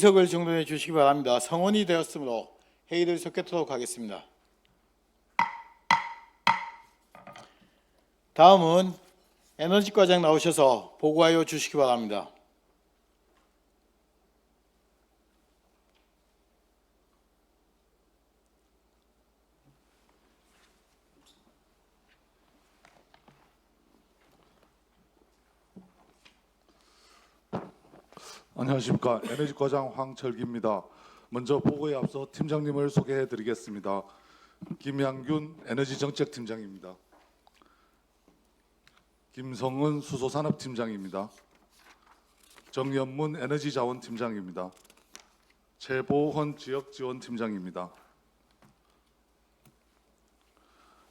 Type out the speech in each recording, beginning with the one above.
의석을 정돈해 주시기 바랍니다. 성원이 되었으므로 회의를 속개토록 하겠습니다. 다음은 에너지과장 나오셔서 보고하여 주시기 바랍니다. 안녕하십니까. 에너지과장 황철기입니다. 먼저 보고에 앞서 팀장님을 소개해 드리겠습니다. 김양균 에너지정책팀장입니다. 김성은 수소산업팀장입니다. 정연문 에너지자원팀장입니다. 최보헌 지역지원팀장입니다.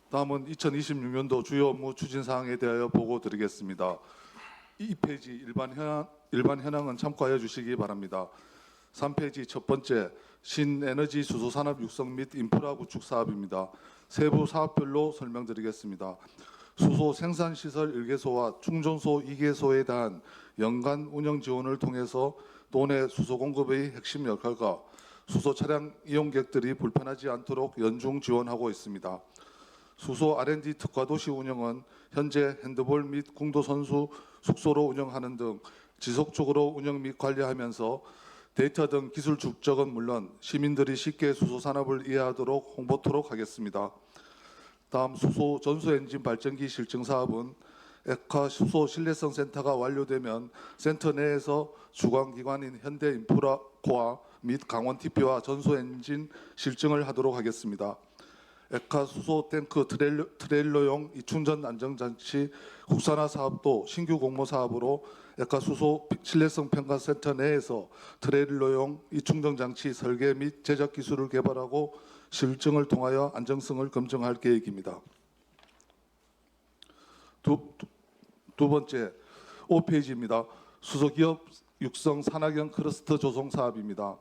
다음은 2026년도 주요 업무 추진사항에 대하여 보고 드리겠습니다. 2페이지 일반 현황은 참고하여 주시기 바랍니다. 3페이지 첫 번째 신에너지 수소산업 육성 및 인프라 구축 사업입니다. 세부 사업별로 설명드리겠습니다. 수소 생산시설 1개소와 충전소 2개소에 대한 연간 운영 지원을 통해서 도내 수소 공급의 핵심 역할과 수소 차량 이용객들이 불편하지 않도록 연중 지원하고 있습니다. 수소 R&D 특화 도시 운영은 현재 핸드볼 및 궁도 선수 숙소로 운영하는 등 지속적으로 운영 및 관리하면서 데이터 등 기술 축적은 물론 시민들이 쉽게 수소 산업을 이해하도록 홍보토록 하겠습니다. 다음 수소 전소 엔진 발전기 실증 사업은 에카 수소 신뢰성 센터가 완료되면 센터 내에서 주관기관인 현대인프라코아 및 강원 TP와 전소 엔진 실증을 하도록 하겠습니다. 에카 수소 탱크 트레일러용 이충전 안정장치 국산화 사업도 신규 공모 사업으로 에카 수소 신뢰성 평가 센터 내에서 트레일러용 이충전 장치 설계 및 제작 기술을 개발하고 실증을 통하여 안정성을 검증할 계획입니다. 두 번째 5페이지입니다. 수소기업 육성 산학형 클러스터 조성 사업입니다.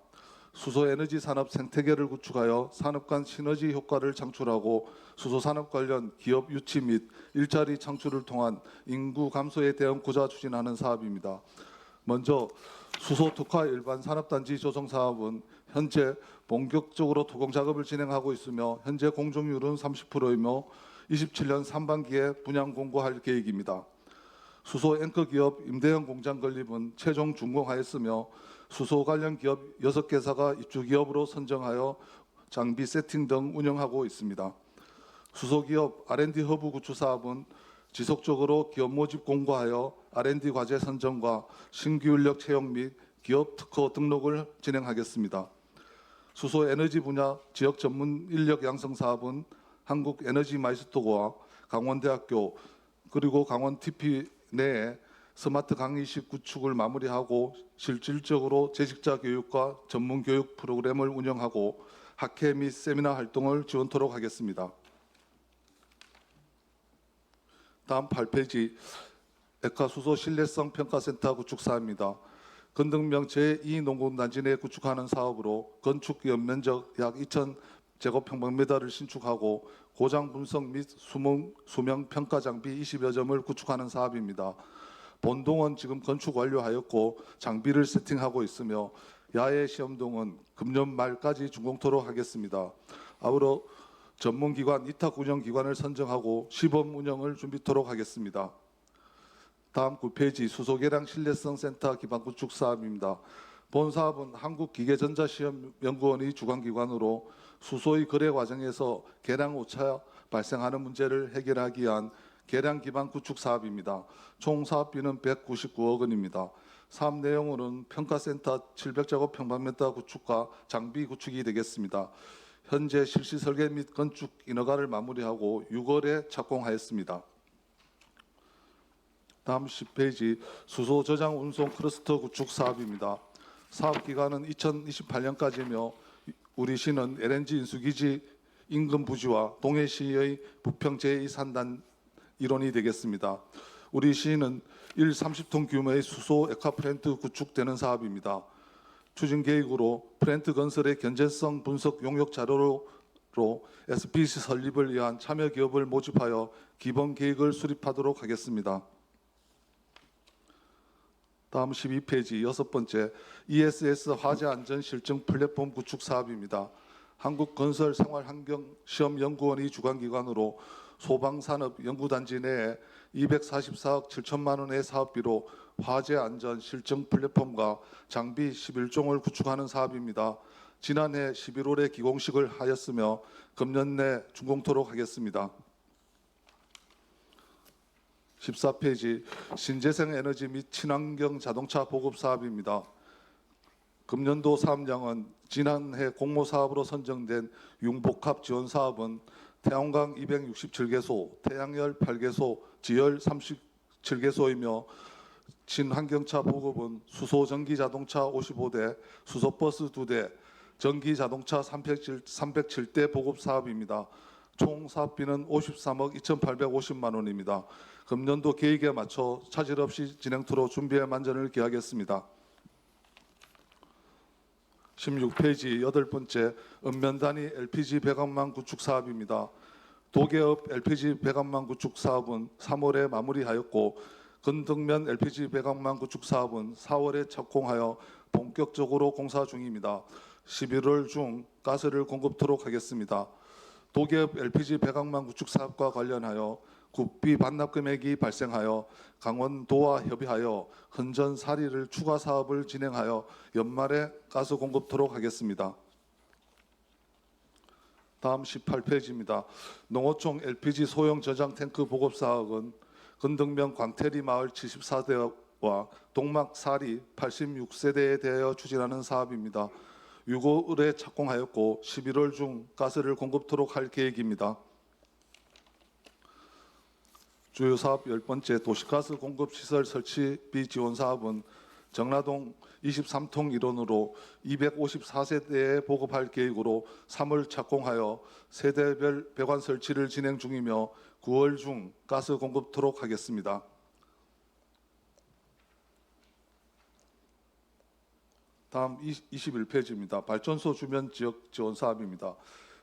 수소에너지 산업 생태계를 구축하여 산업 간 시너지 효과를 창출하고 수소산업 관련 기업 유치 및 일자리 창출을 통한 인구 감소에 대응 구자 추진하는 사업입니다. 먼저 수소 특화 일반 산업단지 조성 사업은 현재 본격적으로 토공 작업을 진행하고 있으며 현재 공정률은 30%이며 27년 상반기에 분양 공고할 계획입니다. 수소 앵커 기업 임대형 공장 건립은 최종 준공하였으며 수소 관련 기업 6개사가 입주 기업으로 선정하여 장비 세팅 등 운영하고 있습니다. 수소 기업 R&D 허브 구축 사업은 지속적으로 기업 모집 공고하여 R&D 과제 선정과 신규 인력 채용 및 기업 특허 등록을 진행하겠습니다. 수소 에너지 분야 지역 전문 인력 양성 사업은 한국 에너지 마이스터고와 강원대학교 그리고 강원 TP 내에 스마트 강의실 구축을 마무리하고 실질적으로 재직자 교육과 전문 교육 프로그램을 운영하고 학회 및 세미나 활동을 지원토록 하겠습니다. 다음 8페이지 에카 수소 신뢰성 평가센터 구축 사업입니다. 건등명 제2농군단지 내 구축하는 사업으로 건축 연면적 약 2,000제곱평방미터를 신축하고 고장 분석 및 수명 평가 장비 20여 점을 구축하는 사업입니다. 본동은 지금 건축 완료하였고 장비를 세팅하고 있으며 야외 시험동은 금년 말까지 준공토록 하겠습니다. 아울러 전문기관 위탁 운영기관을 선정하고 시범 운영을 준비토록 하겠습니다. 다음 9페이지 수소계량 신뢰성 센터 기반 구축 사업입니다. 본 사업은 한국기계전자시험연구원의 주관기관으로 수소의 거래 과정에서 계량 오차 발생하는 문제를 해결하기 위한 계량 기반 구축 사업입니다. 총 사업비는 199억 원입니다. 사업 내용으로는 평가센터 700제곱평방미터 구축과 장비 구축이 되겠습니다. 현재 실시 설계 및 건축 인허가를 마무리하고 6월에 착공하였습니다. 다음 10페이지 수소 저장 운송 클러스터 구축 사업입니다. 사업 기간은 2028년까지며 우리 시는 LNG 인수기지 인근 부지와 동해시의 부평 제2산단 일원이 되겠습니다. 우리 시는 30톤 규모의 수소 액화 플랜트 구축되는 사업입니다. 추진 계획으로 플랜트 건설의 견제성 분석 용역 자료로 SPC 설립을 위한 참여 기업을 모집하여 기본 계획을 수립하도록 하겠습니다. 다음 12페이지 여섯 번째 ESS 화재 안전 실증 플랫폼 구축 사업입니다. 한국건설생활환경시험연구원이 주관기관으로 소방산업연구단지 내에 244억 7천만 원의 사업비로 화재 안전 실증 플랫폼과 장비 11종을 구축하는 사업입니다. 지난해 11월에 기공식을 하였으며 금년 내 준공토록 하겠습니다. 14페이지 신재생 에너지 및 친환경 자동차 보급 사업입니다. 금년도 사업량은 지난해 공모 사업으로 선정된 융복합 지원 사업은 태양광 267개소, 태양열 8개소, 지열 37개소이며 친환경차 보급은 수소 전기 자동차 55대, 수소버스 2대, 전기 자동차 307대 보급 사업입니다. 총 사업비는 53억 2,850만 원입니다. 금년도 계획에 맞춰 차질 없이 진행토록 준비에 만전을 기하겠습니다. 16페이지 여덟 번째 읍면단위 LPG 배관망 구축 사업입니다. 도계업 LPG 배관망 구축 사업은 3월에 마무리하였고 건덕면 LPG 배관망 구축 사업은 4월에 착공하여 본격적으로 공사 중입니다. 11월 중 가스를 공급토록 하겠습니다. 도계업 LPG 배관망 구축 사업과 관련하여 국비 반납 금액이 발생하여 강원도와 협의하여 흔전 사리를 추가 사업을 진행하여 연말에 가스 공급토록 하겠습니다. 다음 18페이지입니다. 농어촌 LPG 소형 저장 탱크 보급 사업은 건덕면 광태리 마을 74대와 동막 사리 86세대에 대하여 추진하는 사업입니다. 6월에 착공하였고 11월 중 가스를 공급토록 할 계획입니다. 주요 사업 10번째 도시가스 공급 시설 설치비 지원 사업은 정라동 23통 일원으로 254세대에 보급할 계획으로 3월 착공하여 세대별 배관 설치를 진행 중이며 9월 중 가스 공급토록 하겠습니다. 다음 21페이지입니다. 발전소 주변 지역 지원 사업입니다.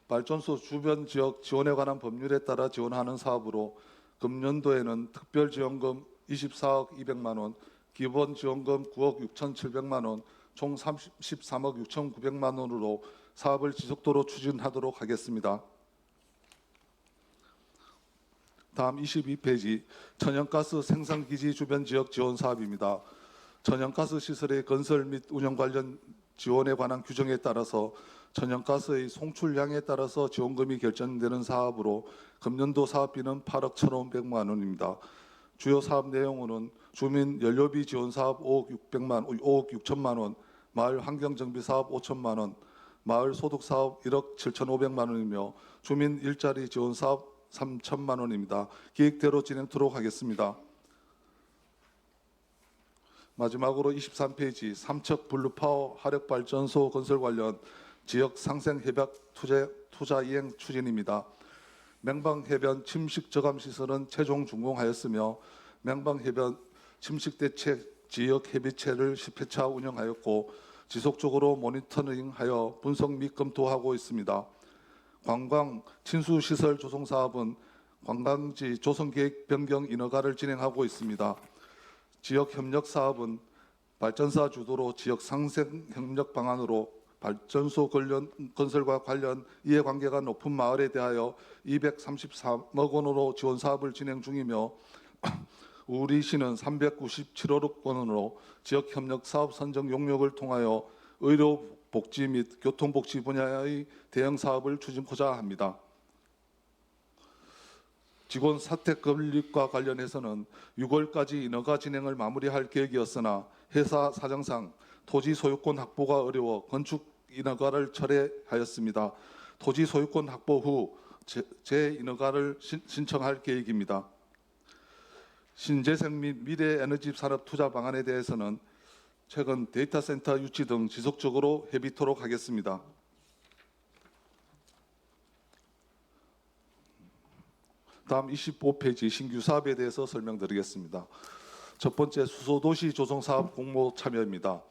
발전소 주변 지역 지원에 관한 법률에 따라 지원하는 사업으로 금년도에는 특별지원금 24억 200만 원, 기본지원금 9억 6,700만 원, 총 33억 6,900만 원으로 사업을 지속도로 추진하도록 하겠습니다. 다음 22페이지 천연가스 생산기지 주변 지역 지원 사업입니다. 천연가스 시설의 건설 및 운영 관련 지원에 관한 규정에 따라서 천연가스의 송출량에 따라서 지원금이 결정되는 사업으로 금년도 사업비는 8억 1,500만 원입니다. 주요 사업 내용은 주민 연료비 지원 사업 5억 6천만 원, 마을 환경정비 사업 5천만 원, 마을 소득 사업 1억 7,500만 원이며 주민 일자리 지원 사업 3천만 원입니다. 계획대로 진행토록 하겠습니다. 마지막으로 23페이지 삼척 블루파워 화력발전소 건설 관련 지역 상생 협약 투자 이행 추진입니다. 맹방해변 침식 저감 시설은 최종 준공하였으며 맹방해변 침식 대책 지역 협의체를 10회차 운영하였고 지속적으로 모니터링하여 분석 및 검토하고 있습니다. 관광 친수 시설 조성 사업은 관광지 조성 계획 변경 인허가를 진행하고 있습니다. 지역 협력 사업은 발전사 주도로 지역 상생 협력 방안으로 발전소 건설과 관련 이해관계가 높은 마을에 대하여 233억 원으로 지원 사업을 진행 중이며 우리시는 397억 원으로 지역 협력 사업 선정 용역을 통하여 의료 복지 및 교통복지 분야의 대형 사업을 추진코자 합니다. 직원 사택 건립과 관련해서는 6월까지 인허가 진행을 마무리할 계획이었으나 회사 사정상 토지 소유권 확보가 어려워 건축 인허가를 철회하였습니다. 토지 소유권 확보 후 재인허가를 신청할 계획입니다. 신재생 및 미래에너지 산업 투자 방안에 대해서는 최근 데이터 센터 유치 등 지속적으로 협의토록 하겠습니다. 다음 25페이지 신규 사업에 대해서 설명드리겠습니다. 첫 번째 수소도시 조성 사업 공모 참여입니다.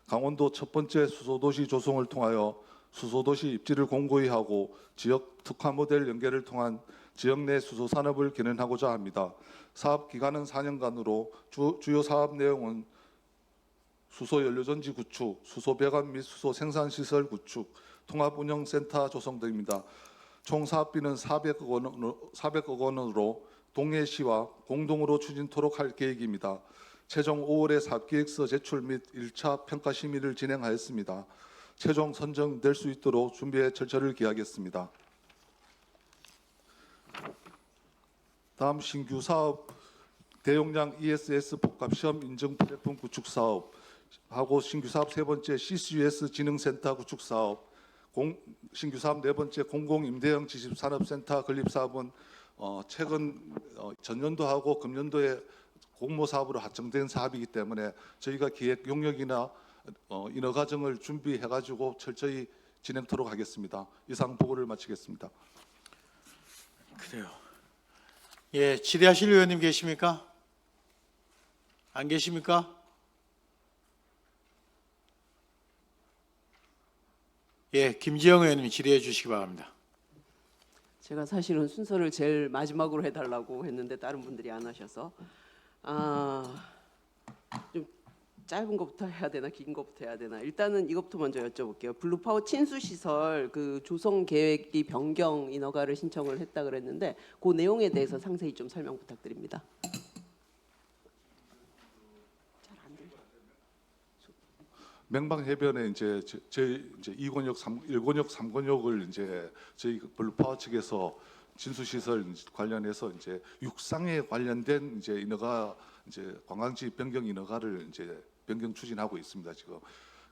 강원도 첫 번째 수소도시 조성을 통하여 수소도시 입지를 공고히 하고 지역 특화 모델 연계를 통한 지역 내 수소 산업을 견인하고자 합니다. 사업 기간은 4년간으로 주요 사업 내용은 수소 연료전지 구축, 수소 배관 및 수소 생산 시설 구축, 통합 운영 센터 조성 등입니다. 총 사업비는 400억 원으로 동해시와 공동으로 추진토록 할 계획입니다. 최종 5월에 사업계획서 제출 및 1차 평가 심의를 진행하였습니다. 최종 선정될 수 있도록 준비에 철저를 기하겠습니다. 다음 신규 사업 대용량 ESS 복합시험 인증 플랫폼 구축 사업하고 신규 사업 세 번째 CCUS 진흥센터 구축 사업, 신규 사업 네 번째 공공임대형 지식산업센터 건립 사업은 최근 전년도하고 금년도에 공모 사업으로 확정된 사업이기 때문에 저희가 기획 용역이나 인허 과정을 준비해가지고 철저히 진행토록 하겠습니다. 이상 보고를 마치겠습니다. 그래요. 예, 질의하실 의원님 계십니까? 안 계십니까? 예, 김지영 의원님 질의해 주시기 바랍니다. 제가 사실은 순서를 제일 마지막으로 해달라고 했는데 다른 분들이 안 하셔서 좀 짧은 것부터 해야 되나 긴 것부터 해야 되나 일단은 이것부터 먼저 여쭤볼게요. 블루파워 친수 시설 그 조성 계획이 변경 인허가를 신청을 했다 그랬는데 그 내용에 대해서 상세히 좀 설명 부탁드립니다. 잘 안 들려. 맹방 해변에 이제 저희 이제 2권역, 1권역, 3권역을 이제 저희 블루파워 측에서 진수 시설 관련해서 이제 육상에 관련된 이제 인허가 이제 관광지 변경 인허가를 이제 변경 추진하고 있습니다. 지금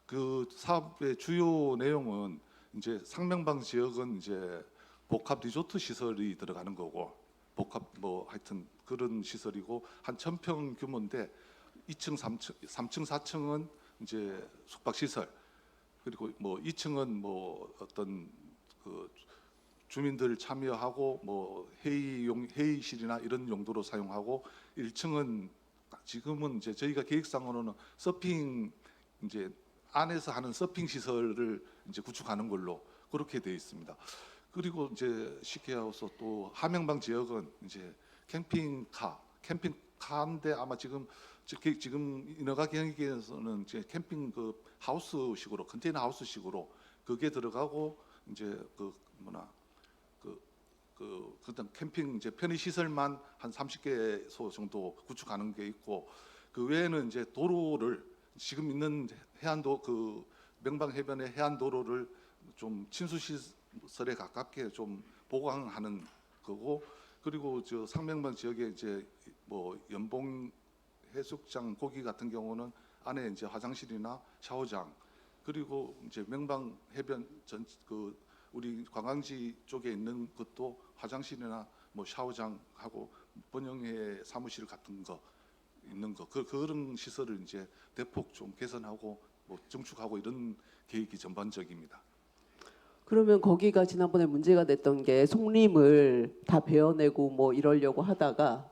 그 사업의 주요 내용은 이제 상명방 지역은 이제 복합 리조트 시설이 들어가는 거고 복합 뭐 하여튼 그런 시설이고 한 1,000평 규모인데 2층, 3층, 4층은 이제 숙박 시설 그리고 뭐 2층은 뭐 어떤 그 주민들 참여하고 뭐 회의실이나 이런 용도로 사용하고 1층은 지금은 이제 저희가 계획상으로는 서핑 이제 안에서 하는 서핑 시설을 이제 구축하는 걸로 그렇게 되어 있습니다. 그리고 이제 시케하우스 또 하명방 지역은 이제 캠핑카인데 아마 지금 인허가 경기에서는 이제 캠핑 그 하우스식으로 컨테이너 하우스식으로 그게 들어가고 이제 그 그다음 캠핑 이제 편의 시설만 한 30개소 정도 구축하는 게 있고 그 외에는 이제 도로를 지금 있는 해안도 그 명방 해변의 해안 도로를 좀 친수 시설에 가깝게 좀 보강하는 거고 그리고 저 상명방 지역에 이제 뭐 연봉 해수욕장 고기 같은 경우는 안에 이제 화장실이나 샤워장 그리고 이제 명방 해변 전 그 우리 관광지 쪽에 있는 것도 화장실이나 뭐 샤워장하고 번영회 사무실 같은 거 있는 거 그런 시설을 이제 대폭 좀 개선하고 뭐 증축하고 이런 계획이 전반적입니다. 그러면 거기가 지난번에 문제가 됐던 게 송림을 다 베어내고 뭐 이러려고 하다가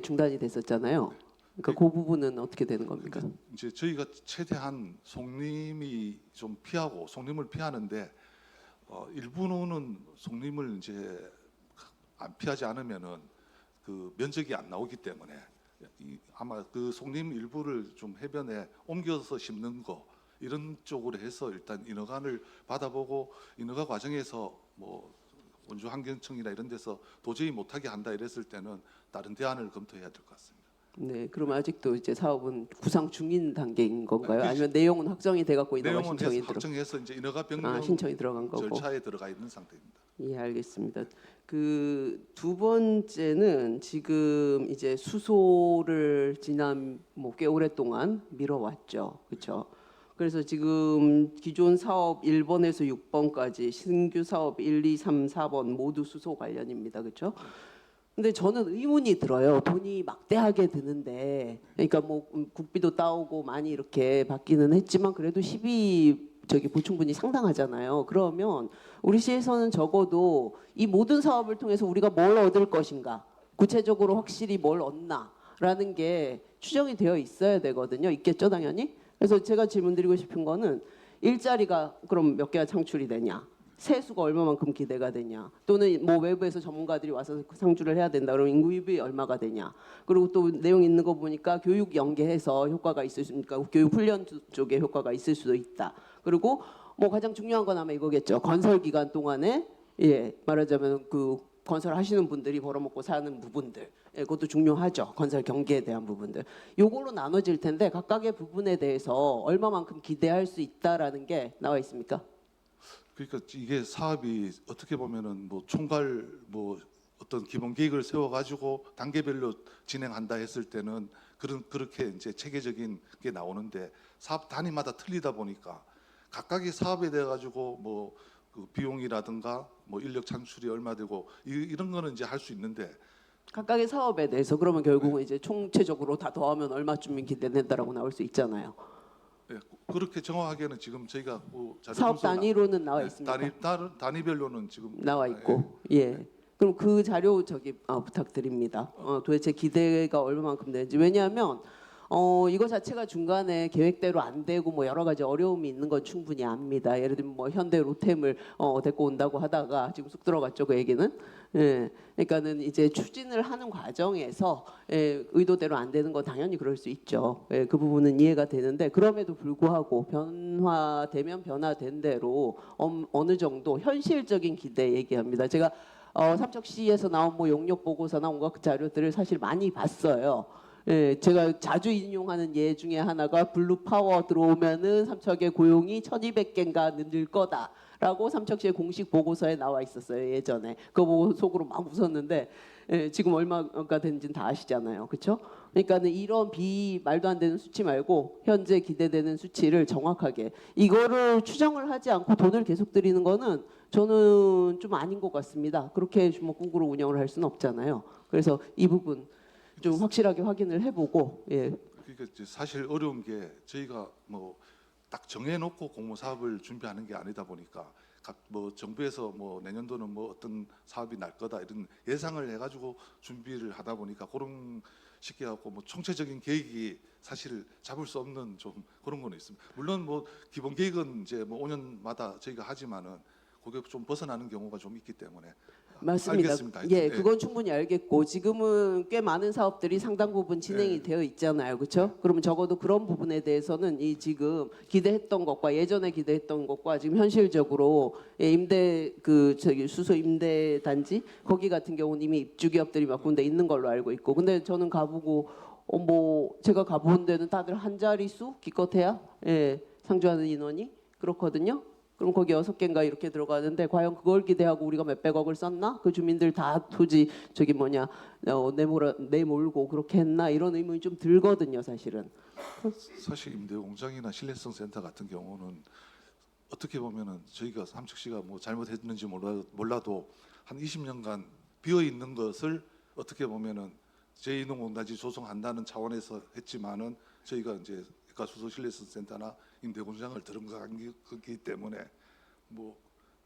중단이 됐었잖아요. 그러니까 그 부분은 어떻게 되는 겁니까? 이제 저희가 최대한 송림이 좀 피하고 송림을 피하는데 일부는 송림을 이제 안 피하지 않으면은 그 면적이 안 나오기 때문에 아마 그 송림 일부를 좀 해변에 옮겨서 심는 거 이런 쪽으로 해서 일단 인허가를 받아보고 인허가 과정에서 뭐 원주환경청이나 이런 데서 도저히 못하게 한다 이랬을 때는 다른 대안을 검토해야 될 것 같습니다. 네, 그럼 아직도 이제 사업은 구상 중인 단계인 건가요? 그 아니면 내용은 확정이 돼갖고 인허가 내용은 신청이 확정해서 이제 인허가 변경 신청이 들어간 거고. 절차에 들어가 있는 상태입니다. 예, 알겠습니다. 그 두 번째는 지금 이제 수소를 지난 뭐 꽤 오랫동안 미뤄왔죠, 그렇죠? 그래서 지금 기존 사업 1번에서 6번까지 신규 사업 1, 2, 3, 4번 모두 수소 관련입니다, 그렇죠? 근데 저는 의문이 들어요. 돈이 막대하게 드는데, 그러니까 뭐 국비도 따오고 많이 이렇게 받기는 했지만 그래도 12 보충분이 상당하잖아요. 그러면 우리 시에서는 적어도 이 모든 사업을 통해서 우리가 뭘 얻을 것인가, 구체적으로 확실히 뭘 얻나라는 게 추정이 되어 있어야 되거든요. 있겠죠, 당연히. 그래서 제가 질문드리고 싶은 거는 일자리가 그럼 몇 개가 창출이 되냐? 세수가 얼마만큼 기대가 되냐, 또는 뭐 외부에서 전문가들이 와서 상주를 해야 된다 그러면 인구 유입이 얼마가 되냐, 그리고 또 내용 있는 거 보니까 교육 연계해서 효과가 있을 수 있으니까 교육 훈련 쪽에 효과가 있을 수도 있다. 그리고 뭐 가장 중요한 건 아마 이거겠죠. 건설 기간 동안에 말하자면 그 건설하시는 분들이 벌어먹고 사는 부분들, 그것도 중요하죠. 건설 경기에 대한 부분들. 요걸로 나눠질 텐데 각각의 부분에 대해서 얼마만큼 기대할 수 있다라는 게 나와 있습니까? 그러니까 이게 사업이 어떻게 보면은 뭐 총괄 뭐 어떤 기본 계획을 세워 가지고 단계별로 진행한다 했을 때는 그렇게 이제 체계적인 게 나오는데 사업 단위마다 틀리다 보니까 각각의 사업에 대해 가지고 뭐 그 비용이라든가 뭐 인력 창출이 얼마 되고 이런 거는 이제 할 수 있는데 각각의 사업에 대해서 그러면 결국은 이제 총체적으로 다 더하면 얼마쯤 기대된다라고 나올 수 있잖아요. 그렇게 정확하게는 지금 저희가 뭐 사업 단위로는 나와 있습니다. 단위별로는 지금 나와 있고, 그럼 그 자료 부탁드립니다. 도대체 기대가 얼마만큼 되는지. 왜냐하면 이거 자체가 중간에 계획대로 안 되고 뭐 여러 가지 어려움이 있는 건 충분히 압니다. 예를 들면 뭐 현대 로템을 데리고 온다고 하다가 지금 쑥 들어갔죠, 그 얘기는. 그러니까는 이제 추진을 하는 과정에서 의도대로 안 되는 건 당연히 그럴 수 있죠. 그 부분은 이해가 되는데 그럼에도 불구하고 변화되면 변화된 대로 어느 정도 현실적인 기대 얘기합니다. 제가 삼척시에서 나온 뭐 용역 보고서나 온갖 그 자료들을 사실 많이 봤어요. 제가 자주 인용하는 예 중에 하나가 블루 파워 들어오면은 삼척의 고용이 1,200개인가 늘 거다라고 삼척시의 공식 보고서에 나와 있었어요, 예전에. 그거 보고 속으로 막 웃었는데 지금 얼마가 되는지는 다 아시잖아요, 그렇죠? 그러니까는 이런 말도 안 되는 수치 말고 현재 기대되는 수치를 정확하게 이거를 추정을 하지 않고 돈을 계속 들이는 거는 저는 좀 아닌 것 같습니다. 그렇게 주먹국으로 운영을 할 수는 없잖아요. 그래서 이 부분 좀 확실하게 확인을 해보고. 그러니까 이제 사실 어려운 게 저희가 뭐 딱 정해놓고 공모 사업을 준비하는 게 아니다 보니까 뭐 정부에서 뭐 내년도는 뭐 어떤 사업이 날 거다 이런 예상을 해가지고 준비를 하다 보니까 그런 쉽게 갖고 뭐 총체적인 계획이 사실 잡을 수 없는 좀 그런 거는 있습니다. 물론 뭐 기본 계획은 이제 뭐 5년마다 저희가 하지만은 그게 좀 벗어나는 경우가 좀 있기 때문에. 맞습니다. 알겠습니다. 그건 충분히 알겠고 지금은 꽤 많은 사업들이 상당 부분 진행이 되어 있잖아요, 그렇죠? 그러면 적어도 그런 부분에 대해서는 이 지금 기대했던 것과 예전에 기대했던 것과 지금 현실적으로 임대 수소 임대 단지 거기 같은 경우는 이미 입주기업들이 몇 군데 있는 걸로 알고 있고, 근데 저는 가보고 뭐 제가 가본 데는 다들 한 자릿수 기껏해야 상주하는 인원이 그렇거든요. 그럼 거기 6개인가 이렇게 들어가는데 과연 그걸 기대하고 우리가 몇백억을 썼나? 그 주민들 다 토지 내몰고 그렇게 했나? 이런 의문이 좀 들거든요, 사실은. 사실 임대공장이나 신뢰성 센터 같은 경우는 어떻게 보면은 저희가 삼척시가 뭐 잘못했는지 몰라도 한 20년간 비어 있는 것을 어떻게 보면은 제2농공단지 조성한다는 차원에서 했지만은 저희가 이제 가수소 신뢰성 센터나 임대공장을 들어간 거기 때문에 뭐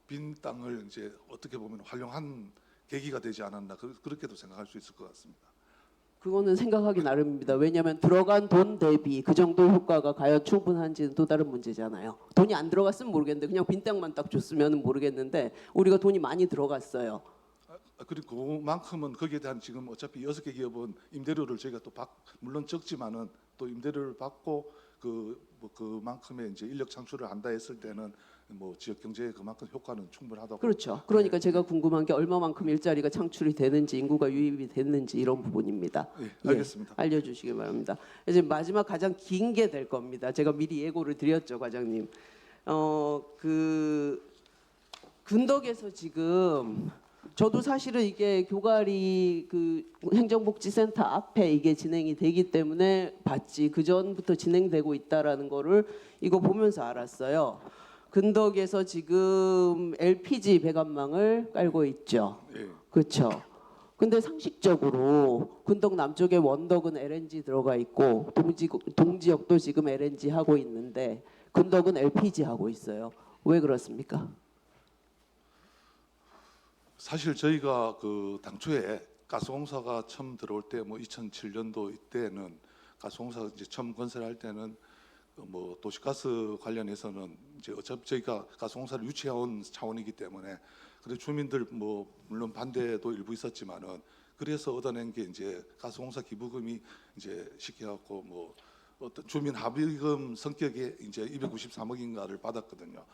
빈 땅을 이제 어떻게 보면 활용한 계기가 되지 않았나 그렇게도 생각할 수 있을 것 같습니다. 그거는 생각하기 나름입니다. 왜냐하면 들어간 돈 대비 그 정도 효과가 과연 충분한지는 또 다른 문제잖아요. 돈이 안 들어갔으면 모르겠는데 그냥 빈 땅만 딱 줬으면 모르겠는데 우리가 돈이 많이 들어갔어요. 그리고 그만큼은 거기에 대한 지금 어차피 6개 기업은 임대료를 저희가 또 물론 적지만은 또 임대료를 받고 그만큼의 이제 인력 창출을 한다 했을 때는 뭐 지역 경제에 그만큼 효과는 충분하다고. 그렇죠. 그러니까 제가 궁금한 게 얼마만큼 일자리가 창출이 되는지 인구가 유입이 됐는지 이런 부분입니다. 알겠습니다. 알려주시기 바랍니다. 이제 마지막 가장 긴 게 될 겁니다. 제가 미리 예고를 드렸죠, 과장님. 근덕에서 지금 저도 사실은 이게 교가리 행정복지센터 앞에 이게 진행이 되기 때문에 봤지 그 전부터 진행되고 있다라는 거를 이거 보면서 알았어요. 근덕에서 지금 LPG 배관망을 깔고 있죠. 그렇죠. 근데 상식적으로 근덕 남쪽에 원덕은 LNG 들어가 있고 동지역도 지금 LNG 하고 있는데 근덕은 LPG 하고 있어요. 왜 그렇습니까? 사실 저희가 당초에 가스공사가 처음 들어올 때 뭐 2007년도 이때는 가스공사가 이제 처음 건설할 때는 뭐 도시가스 관련해서는 이제 어차피 저희가 가스공사를 유치해온 차원이기 때문에 그래 주민들 뭐 물론 반대도 일부 있었지만은 그래서 얻어낸 게 이제 가스공사 기부금이 이제 시켜갖고 뭐 어떤 주민 합의금 성격의 이제 293억인가를 받았거든요.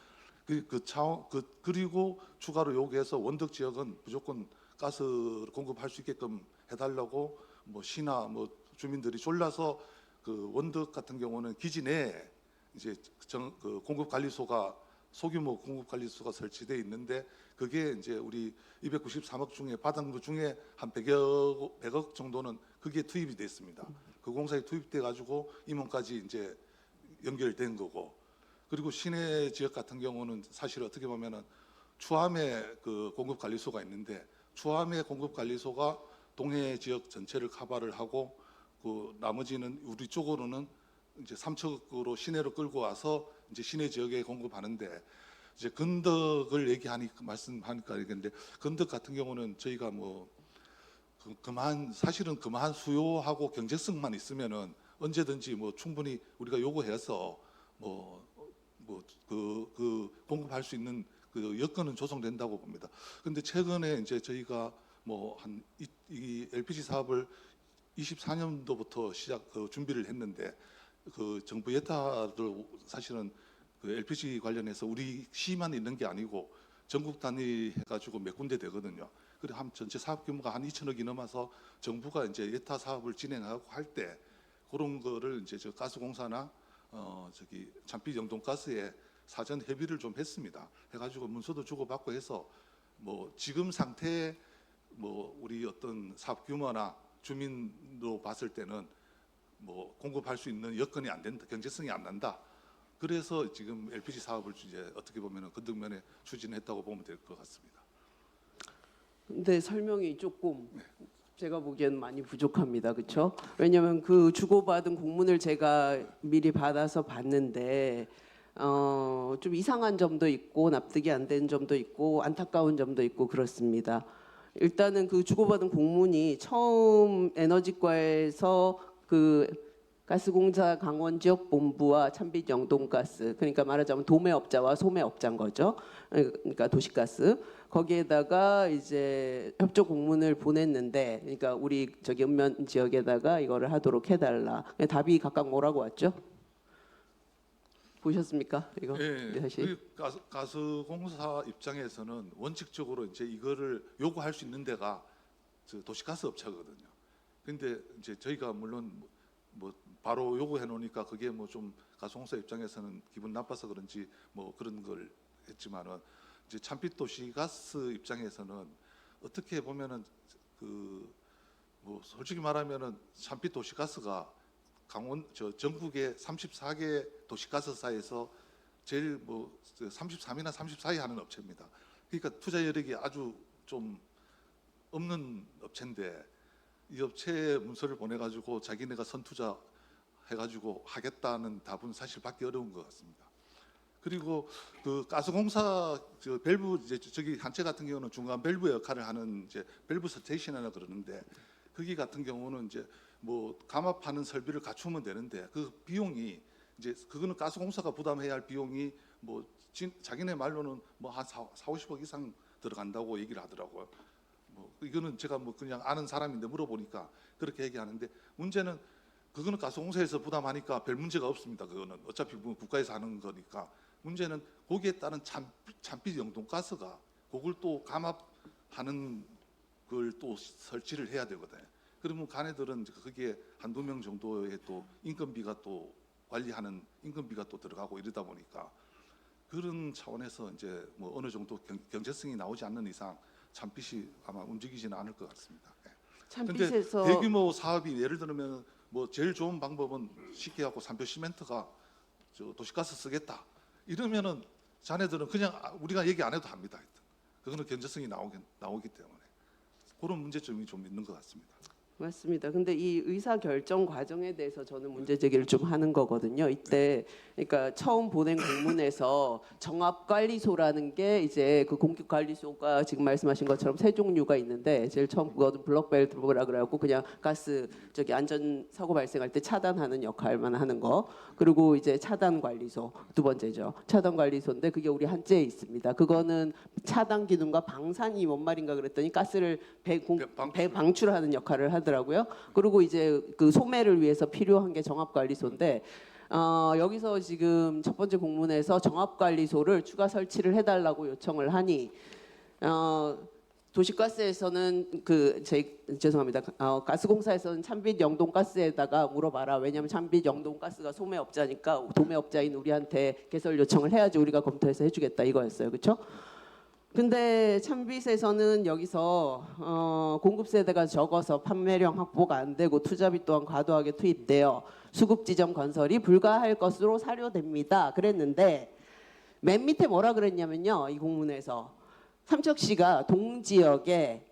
그리고 추가로 요구해서 원덕 지역은 무조건 가스 공급할 수 있게끔 해달라고 뭐 시나 뭐 주민들이 졸라서 그 원덕 같은 경우는 기지 내에 이제 그 공급관리소가 소규모 공급관리소가 설치돼 있는데 그게 이제 우리 293억 중에 받은 것 중에 한 100억 정도는 그게 투입이 됐습니다. 그 공사에 투입돼 가지고 임원까지 이제 연결된 거고 그리고 시내 지역 같은 경우는 사실 어떻게 보면은 추암에 그 공급관리소가 있는데 추암의 공급관리소가 동해 지역 전체를 커버를 하고 그 나머지는 우리 쪽으로는 이제 삼척으로 시내로 끌고 와서 이제 시내 지역에 공급하는데 이제 건덕을 얘기하니까 말씀하니까 이건데 건덕 같은 경우는 저희가 뭐 그만 사실은 그만 수요하고 경제성만 있으면은 언제든지 뭐 충분히 우리가 요구해서 그 공급할 수 있는 그 여건은 조성된다고 봅니다. 그런데 최근에 이제 저희가 뭐 한 이 LPG 사업을 24년도부터 준비를 했는데 그 정부 예타를 사실은 그 LPG 관련해서 우리 시만 있는 게 아니고 전국 단위 해가지고 몇 군데 되거든요. 그래 한 전체 사업 규모가 한 2천억이 넘어서 정부가 이제 예타 사업을 진행하고 할 때 그런 거를 이제 저 가스공사나 저기 잔빛 영동가스에 사전 협의를 좀 했습니다. 해가지고 문서도 주고받고 해서 뭐 지금 상태에 뭐 우리 어떤 사업 규모나 주민으로 봤을 때는 뭐 공급할 수 있는 여건이 안 된다, 경제성이 안 난다. 그래서 지금 LPG 사업을 이제 어떻게 보면은 건덕면에 추진했다고 보면 될 것 같습니다. 근데 설명이 조금 제가 보기엔 많이 부족합니다. 그렇죠? 왜냐하면 그 주고받은 공문을 제가 미리 받아서 봤는데 좀 이상한 점도 있고 납득이 안 되는 점도 있고 안타까운 점도 있고 그렇습니다. 일단은 그 주고받은 공문이 처음 에너지과에서 그 가스공사 강원 지역 본부와 찬빛 영동가스 그러니까 말하자면 도매업자와 소매업자인 거죠. 그러니까 도시가스 거기에다가 이제 협조 공문을 보냈는데 그러니까 우리 저기 읍면 지역에다가 이거를 하도록 해달라. 답이 각각 뭐라고 왔죠? 보셨습니까? 이거 예, 다시. 그 가스공사 입장에서는 원칙적으로 이제 이거를 요구할 수 있는 데가 저 도시가스 업체거든요. 근데 이제 저희가 물론 뭐 바로 요구해 놓으니까 그게 뭐 좀 가스공사 입장에서는 기분 나빠서 그런지 뭐 그런 걸 했지만은 이제 찬빛 도시가스 입장에서는 어떻게 보면은 그 뭐 솔직히 말하면은 찬빛 도시가스가 강원 전국의 34개 도시가스사에서 제일 뭐 33이나 34위 하는 업체입니다. 그러니까 투자 여력이 아주 좀 없는 업체인데 이 업체에 문서를 보내가지고 자기네가 선투자 해가지고 하겠다는 답은 사실 받기 어려운 것 같습니다. 그리고 그 가스공사 저 밸브 이제 저기 한체 같은 경우는 중간 밸브 역할을 하는 이제 밸브 스테이션이라 그러는데 거기 같은 경우는 이제 뭐 감압하는 설비를 갖추면 되는데 그 비용이 이제 그거는 가스공사가 부담해야 할 비용이 뭐 자기네 말로는 뭐 한 50억 이상 들어간다고 얘기를 하더라고요. 뭐 이거는 제가 뭐 그냥 아는 사람인데 물어보니까 그렇게 얘기하는데 문제는 그거는 가스공사에서 부담하니까 별 문제가 없습니다. 그거는 어차피 뭐 국가에서 하는 거니까 문제는 거기에 따른 찬빛 영동가스가 그걸 또 감압하는 걸 또 설치를 해야 되거든요. 그러면 가네들은 거기에 한두 명 정도의 또 인건비가 또 관리하는 인건비가 또 들어가고 이러다 보니까 그런 차원에서 이제 뭐 어느 정도 경제성이 나오지 않는 이상 찬빛이 아마 움직이지는 않을 것 같습니다. 그런데 찬빛에서 대규모 사업이 예를 들면 뭐 제일 좋은 방법은 쉽게 갖고 삼표 시멘트가 저 도시가스 쓰겠다 이러면은 자네들은 그냥 우리가 얘기 안 해도 합니다. 하여튼. 그거는 경제성이 나오기 때문에 그런 문제점이 좀 있는 것 같습니다. 맞습니다. 근데 이 의사 결정 과정에 대해서 저는 문제 제기를 좀 하는 거거든요. 이때 그러니까 처음 보낸 공문에서 정압관리소라는 게 이제 그 공기관리소가 지금 말씀하신 것처럼 세 종류가 있는데 제일 처음 그거는 블록벨트라 그래갖고 그냥 가스 저기 안전 사고 발생할 때 차단하는 역할만 하는 거. 그리고 이제 차단관리소 두 번째죠. 차단관리소인데 그게 우리 한자에 있습니다. 그거는 차단 기능과 방산이 뭔 말인가 그랬더니 가스를 방출하는 역할을 하더라고요. 그리고 이제 그 소매를 위해서 필요한 게 정압관리소인데 여기서 지금 첫 번째 공문에서 정압관리소를 추가 설치를 해달라고 요청을 하니 도시가스에서는 죄송합니다. 가스공사에서는 찬빛 영동가스에다가 물어봐라. 왜냐하면 찬빛 영동가스가 소매업자니까 도매업자인 우리한테 개설 요청을 해야지 우리가 검토해서 해주겠다 이거였어요. 그렇죠? 근데 찬빛에서는 여기서 공급 세대가 적어서 판매량 확보가 안 되고 투자비 또한 과도하게 투입되어 수급 지점 건설이 불가할 것으로 사료됩니다. 그랬는데 맨 밑에 뭐라 그랬냐면요. 이 공문에서 삼척시가 동지역에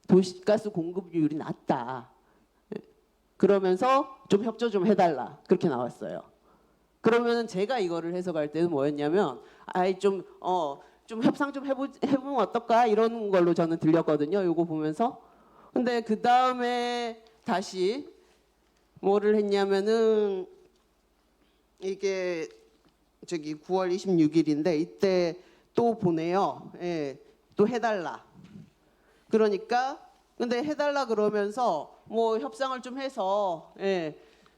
도시가스 공급률이 낮다. 그러면서 좀 협조 좀 해달라. 그렇게 나왔어요. 그러면은 제가 이거를 해석할 때는 뭐였냐면 좀 협상 좀 해보면 어떨까 이런 걸로 저는 들렸거든요. 요거 보면서. 근데 그 다음에 다시 뭐를 했냐면은 이게 저기 9월 26일인데 이때 또 보내요. 예, 또 해달라. 그러니까 근데 해달라 그러면서 뭐 협상을 좀 해서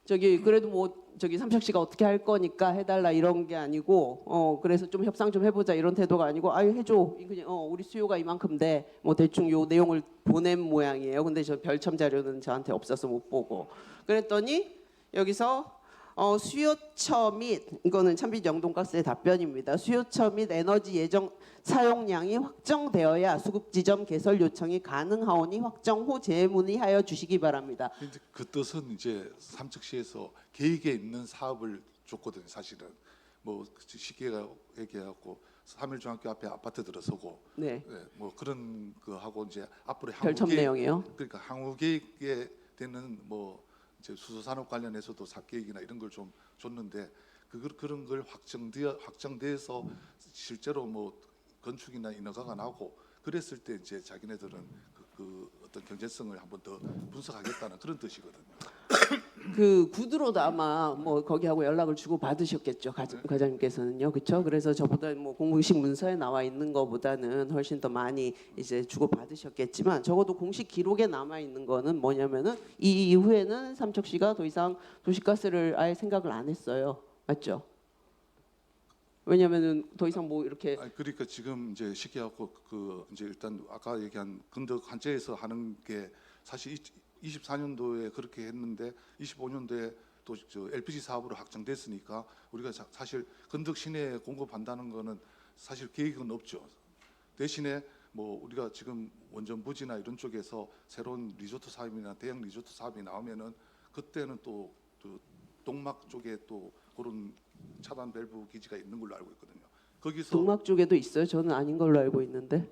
저기 그래도 뭐 저기 삼척시가 어떻게 할 거니까 해달라 이런 게 아니고 그래서 좀 협상 좀 해보자 이런 태도가 아니고 아유 해줘 그냥 우리 수요가 이만큼 돼 뭐 대충 요 내용을 보낸 모양이에요. 근데 저 별첨 자료는 저한테 없어서 못 보고 그랬더니 여기서 수요처 및 이거는 찬빛 영동가스의 답변입니다. 수요처 및 에너지 예정 사용량이 확정되어야 수급 지점 개설 요청이 가능하오니 확정 후 재문의하여 주시기 바랍니다. 근데 그 뜻은 이제 삼척시에서 계획에 있는 사업을 줬거든요. 사실은 뭐 쉽게 얘기해갖고 3일중학교 앞에 아파트 들어서고 네. 뭐 그런 거 하고 이제 앞으로 별첨 내용이요. 그러니까 향후 계획에 되는 뭐 이제 수소산업 관련해서도 사업계획이나 이런 걸 좀 줬는데 그런 걸 확정돼서 실제로 뭐 건축이나 인허가가 나고 그랬을 때 이제 자기네들은 그 어떤 경제성을 한번 더 분석하겠다는 그런 뜻이거든요. 그 구두로도 아마 뭐 거기하고 연락을 주고 받으셨겠죠. 과장님께서는요. 그렇죠? 그래서 저보다 뭐 공식 문서에 나와 있는 것보다는 훨씬 더 많이 이제 주고 받으셨겠지만 적어도 공식 기록에 남아 있는 거는 뭐냐면은 이 이후에는 삼척시가 더 이상 도시가스를 아예 생각을 안 했어요. 맞죠? 왜냐면은 더 이상 뭐 이렇게 그러니까 지금 이제 쉽게 하고 그 이제 일단 아까 얘기한 근덕 한자에서 하는 게 사실 24년도에 그렇게 했는데 25년도에 또 저 LPG 사업으로 확정됐으니까 우리가 사실 건덕 시내에 공급한다는 거는 사실 계획은 없죠. 대신에 뭐 우리가 지금 원전 부지나 이런 쪽에서 새로운 리조트 사업이나 대형 리조트 사업이 나오면은 그때는 또 동막 쪽에 또 그런 차단 밸브 기지가 있는 걸로 알고 있거든요. 거기서 동막 쪽에도 있어요. 저는 아닌 걸로 알고 있는데.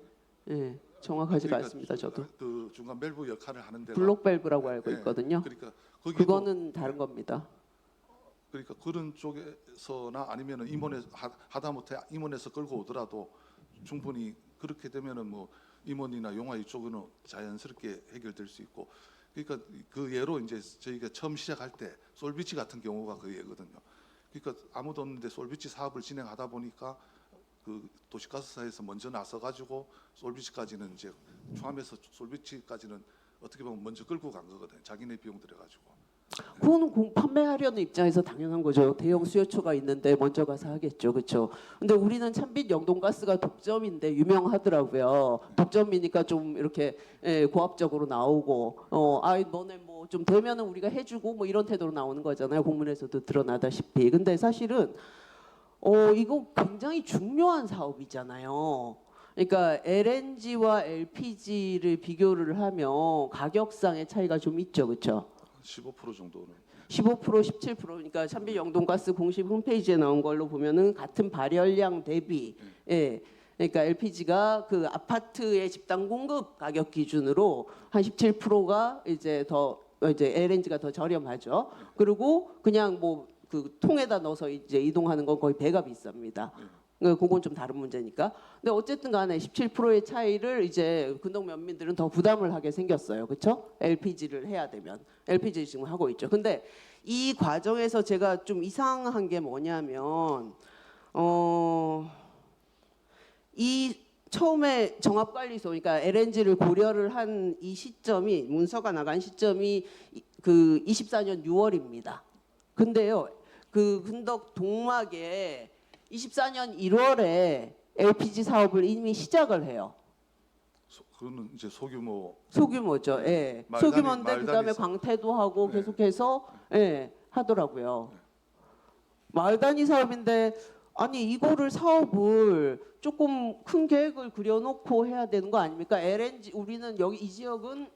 예. 정확하지가 그러니까 않습니다. 저도. 그 중간 밸브 역할을 하는 데가 블록 밸브라고 알고 있거든요. 그러니까 거기도 그거는 다른 겁니다. 그러니까 그런 쪽에서나 아니면은 임원에 하다못해 임원에서 끌고 오더라도 충분히 그렇게 되면은 뭐 임원이나 용화 이쪽은 자연스럽게 해결될 수 있고 그러니까 그 예로 이제 저희가 처음 시작할 때 솔비치 같은 경우가 그 예거든요. 그러니까 아무도 없는데 솔비치 사업을 진행하다 보니까 그 도시가스사에서 먼저 나서 가지고 솔비치까지는 이제 포함해서 솔비치까지는 어떻게 보면 먼저 끌고 간 거거든요. 자기네 비용 들여가지고. 그거는 판매하려는 입장에서 당연한 거죠. 대형 수요처가 있는데 먼저 가서 하겠죠, 그렇죠? 근데 우리는 찬빛 영동가스가 독점인데 유명하더라고요. 독점이니까 좀 이렇게 고압적으로 나오고, 너네 뭐 좀 되면은 우리가 해주고 뭐 이런 태도로 나오는 거잖아요. 공문에서도 드러나다시피. 근데 사실은 이거 굉장히 중요한 사업이잖아요. 그러니까 LNG와 LPG를 비교를 하면 가격상의 차이가 좀 있죠, 그렇죠? 15% 정도는 15%, 17% 그러니까 찬빛 영동가스 공식 홈페이지에 나온 걸로 보면은 같은 발열량 대비, 그러니까 LPG가 그 아파트의 집단 공급 가격 기준으로 한 17%가 이제 더 이제 LNG가 더 저렴하죠. 그리고 그냥 뭐 그 통에다 넣어서 이제 이동하는 건 거의 배가 비쌉니다. 그건 좀 다른 문제니까. 근데 어쨌든 간에 17%의 차이를 이제 근동 면민들은 더 부담을 하게 생겼어요. 그렇죠? LPG를 해야 되면. LPG 지금 하고 있죠. 근데 이 과정에서 제가 좀 이상한 게 뭐냐면 이 처음에 정합관리소, 그러니까 LNG를 고려를 한 이 시점이 문서가 나간 시점이 그 24년 6월입니다. 근데요, 그 근덕 동막에 24년 1월에 LPG 사업을 이미 시작을 해요. 그거는 이제 소규모 소규모죠. 예. 말단이- 소규모인데 그다음에 말단이 광태도 하고 네. 계속해서 예, 하더라고요. 마을 단위 사업인데 아니 이거를 사업을 조금 큰 계획을 그려놓고 해야 되는 거 아닙니까? LNG 우리는 여기 이 지역은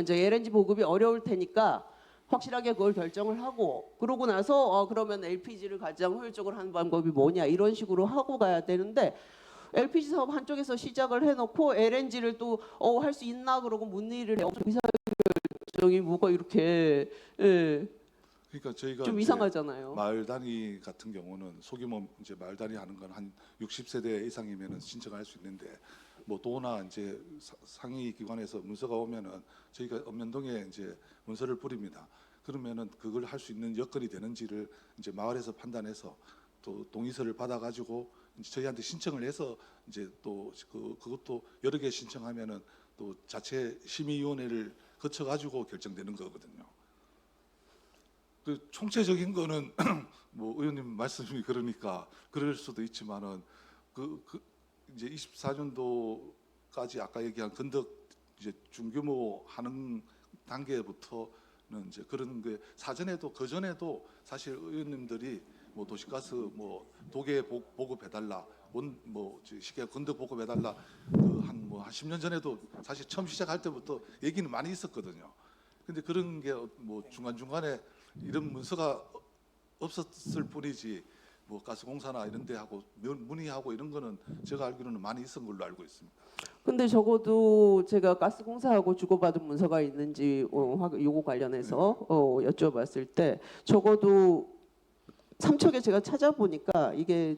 이제 LNG 보급이 어려울 테니까 확실하게 그걸 결정을 하고 그러고 나서 그러면 LPG를 가장 효율적으로 하는 방법이 뭐냐 이런 식으로 하고 가야 되는데 LPG 사업 한쪽에서 시작을 해놓고 LNG를 또 할 수 있나 그러고 문의를 해요. 의사결정이 뭐가 이렇게 예, 그러니까 저희가 좀 이제 이상하잖아요. 마을 단위 같은 경우는 소규모 이제 마을 단위 하는 건 한 60세대 이상이면은 신청할 수 있는데 뭐 도나 이제 상위 기관에서 문서가 오면은 저희가 읍면동에 이제 문서를 뿌립니다. 그러면은 그걸 할 수 있는 여건이 되는지를 이제 마을에서 판단해서 또 동의서를 받아 가지고 이제 저희한테 신청을 해서 이제 또 그것도 여러 개 신청하면은 또 자체 심의위원회를 거쳐 가지고 결정되는 거거든요. 그 총체적인 거는 뭐 의원님 말씀이 그러니까 그럴 수도 있지만은 그 이제 24년도까지 아까 얘기한 건덕 이제 중규모 하는 단계부터는 이제 그런 게 사전에도 그 전에도 사실 의원님들이 뭐 도시가스 뭐 도계 보급해달라 원뭐 시계 건덕 보급해달라 그 한 10년 전에도 사실 처음 시작할 때부터 얘기는 많이 있었거든요. 근데 그런 게 뭐 중간중간에 이런 문서가 없었을 뿐이지 뭐 가스공사나 이런 데 하고 문의하고 이런 거는 제가 알기로는 많이 있었던 걸로 알고 있습니다. 근데 적어도 제가 가스공사하고 주고받은 문서가 있는지 요거 관련해서 여쭤봤을 때 적어도 삼척에 제가 찾아보니까 이게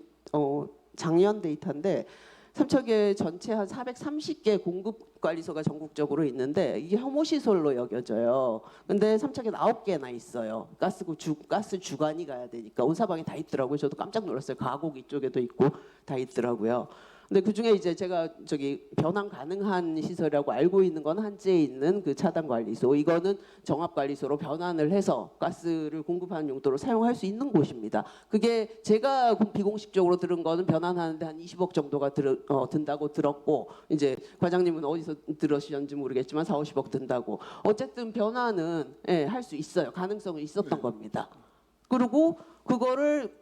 작년 데이터인데 삼척에 전체 한 430개 공급 관리소가 전국적으로 있는데 이게 혐오 시설로 여겨져요. 근데 삼척에 9개나 있어요. 가스 주관이 가야 되니까 온 사방에 다 있더라고요. 저도 깜짝 놀랐어요. 가곡 이쪽에도 있고 다 있더라고요. 근데 그 중에 이제 제가 변환 가능한 시설이라고 알고 있는 건 한지에 있는 그 차단 관리소. 이거는 정합 관리소로 변환을 해서 가스를 공급하는 용도로 사용할 수 있는 곳입니다. 그게 제가 비공식적으로 들은 거는 변환하는데 한 20억 정도가 든다고 들었고 이제 과장님은 어디서 들으셨는지 모르겠지만 4, 50억 든다고. 어쨌든 변환은 할 수 있어요. 가능성은 있었던 겁니다. 그리고 그거를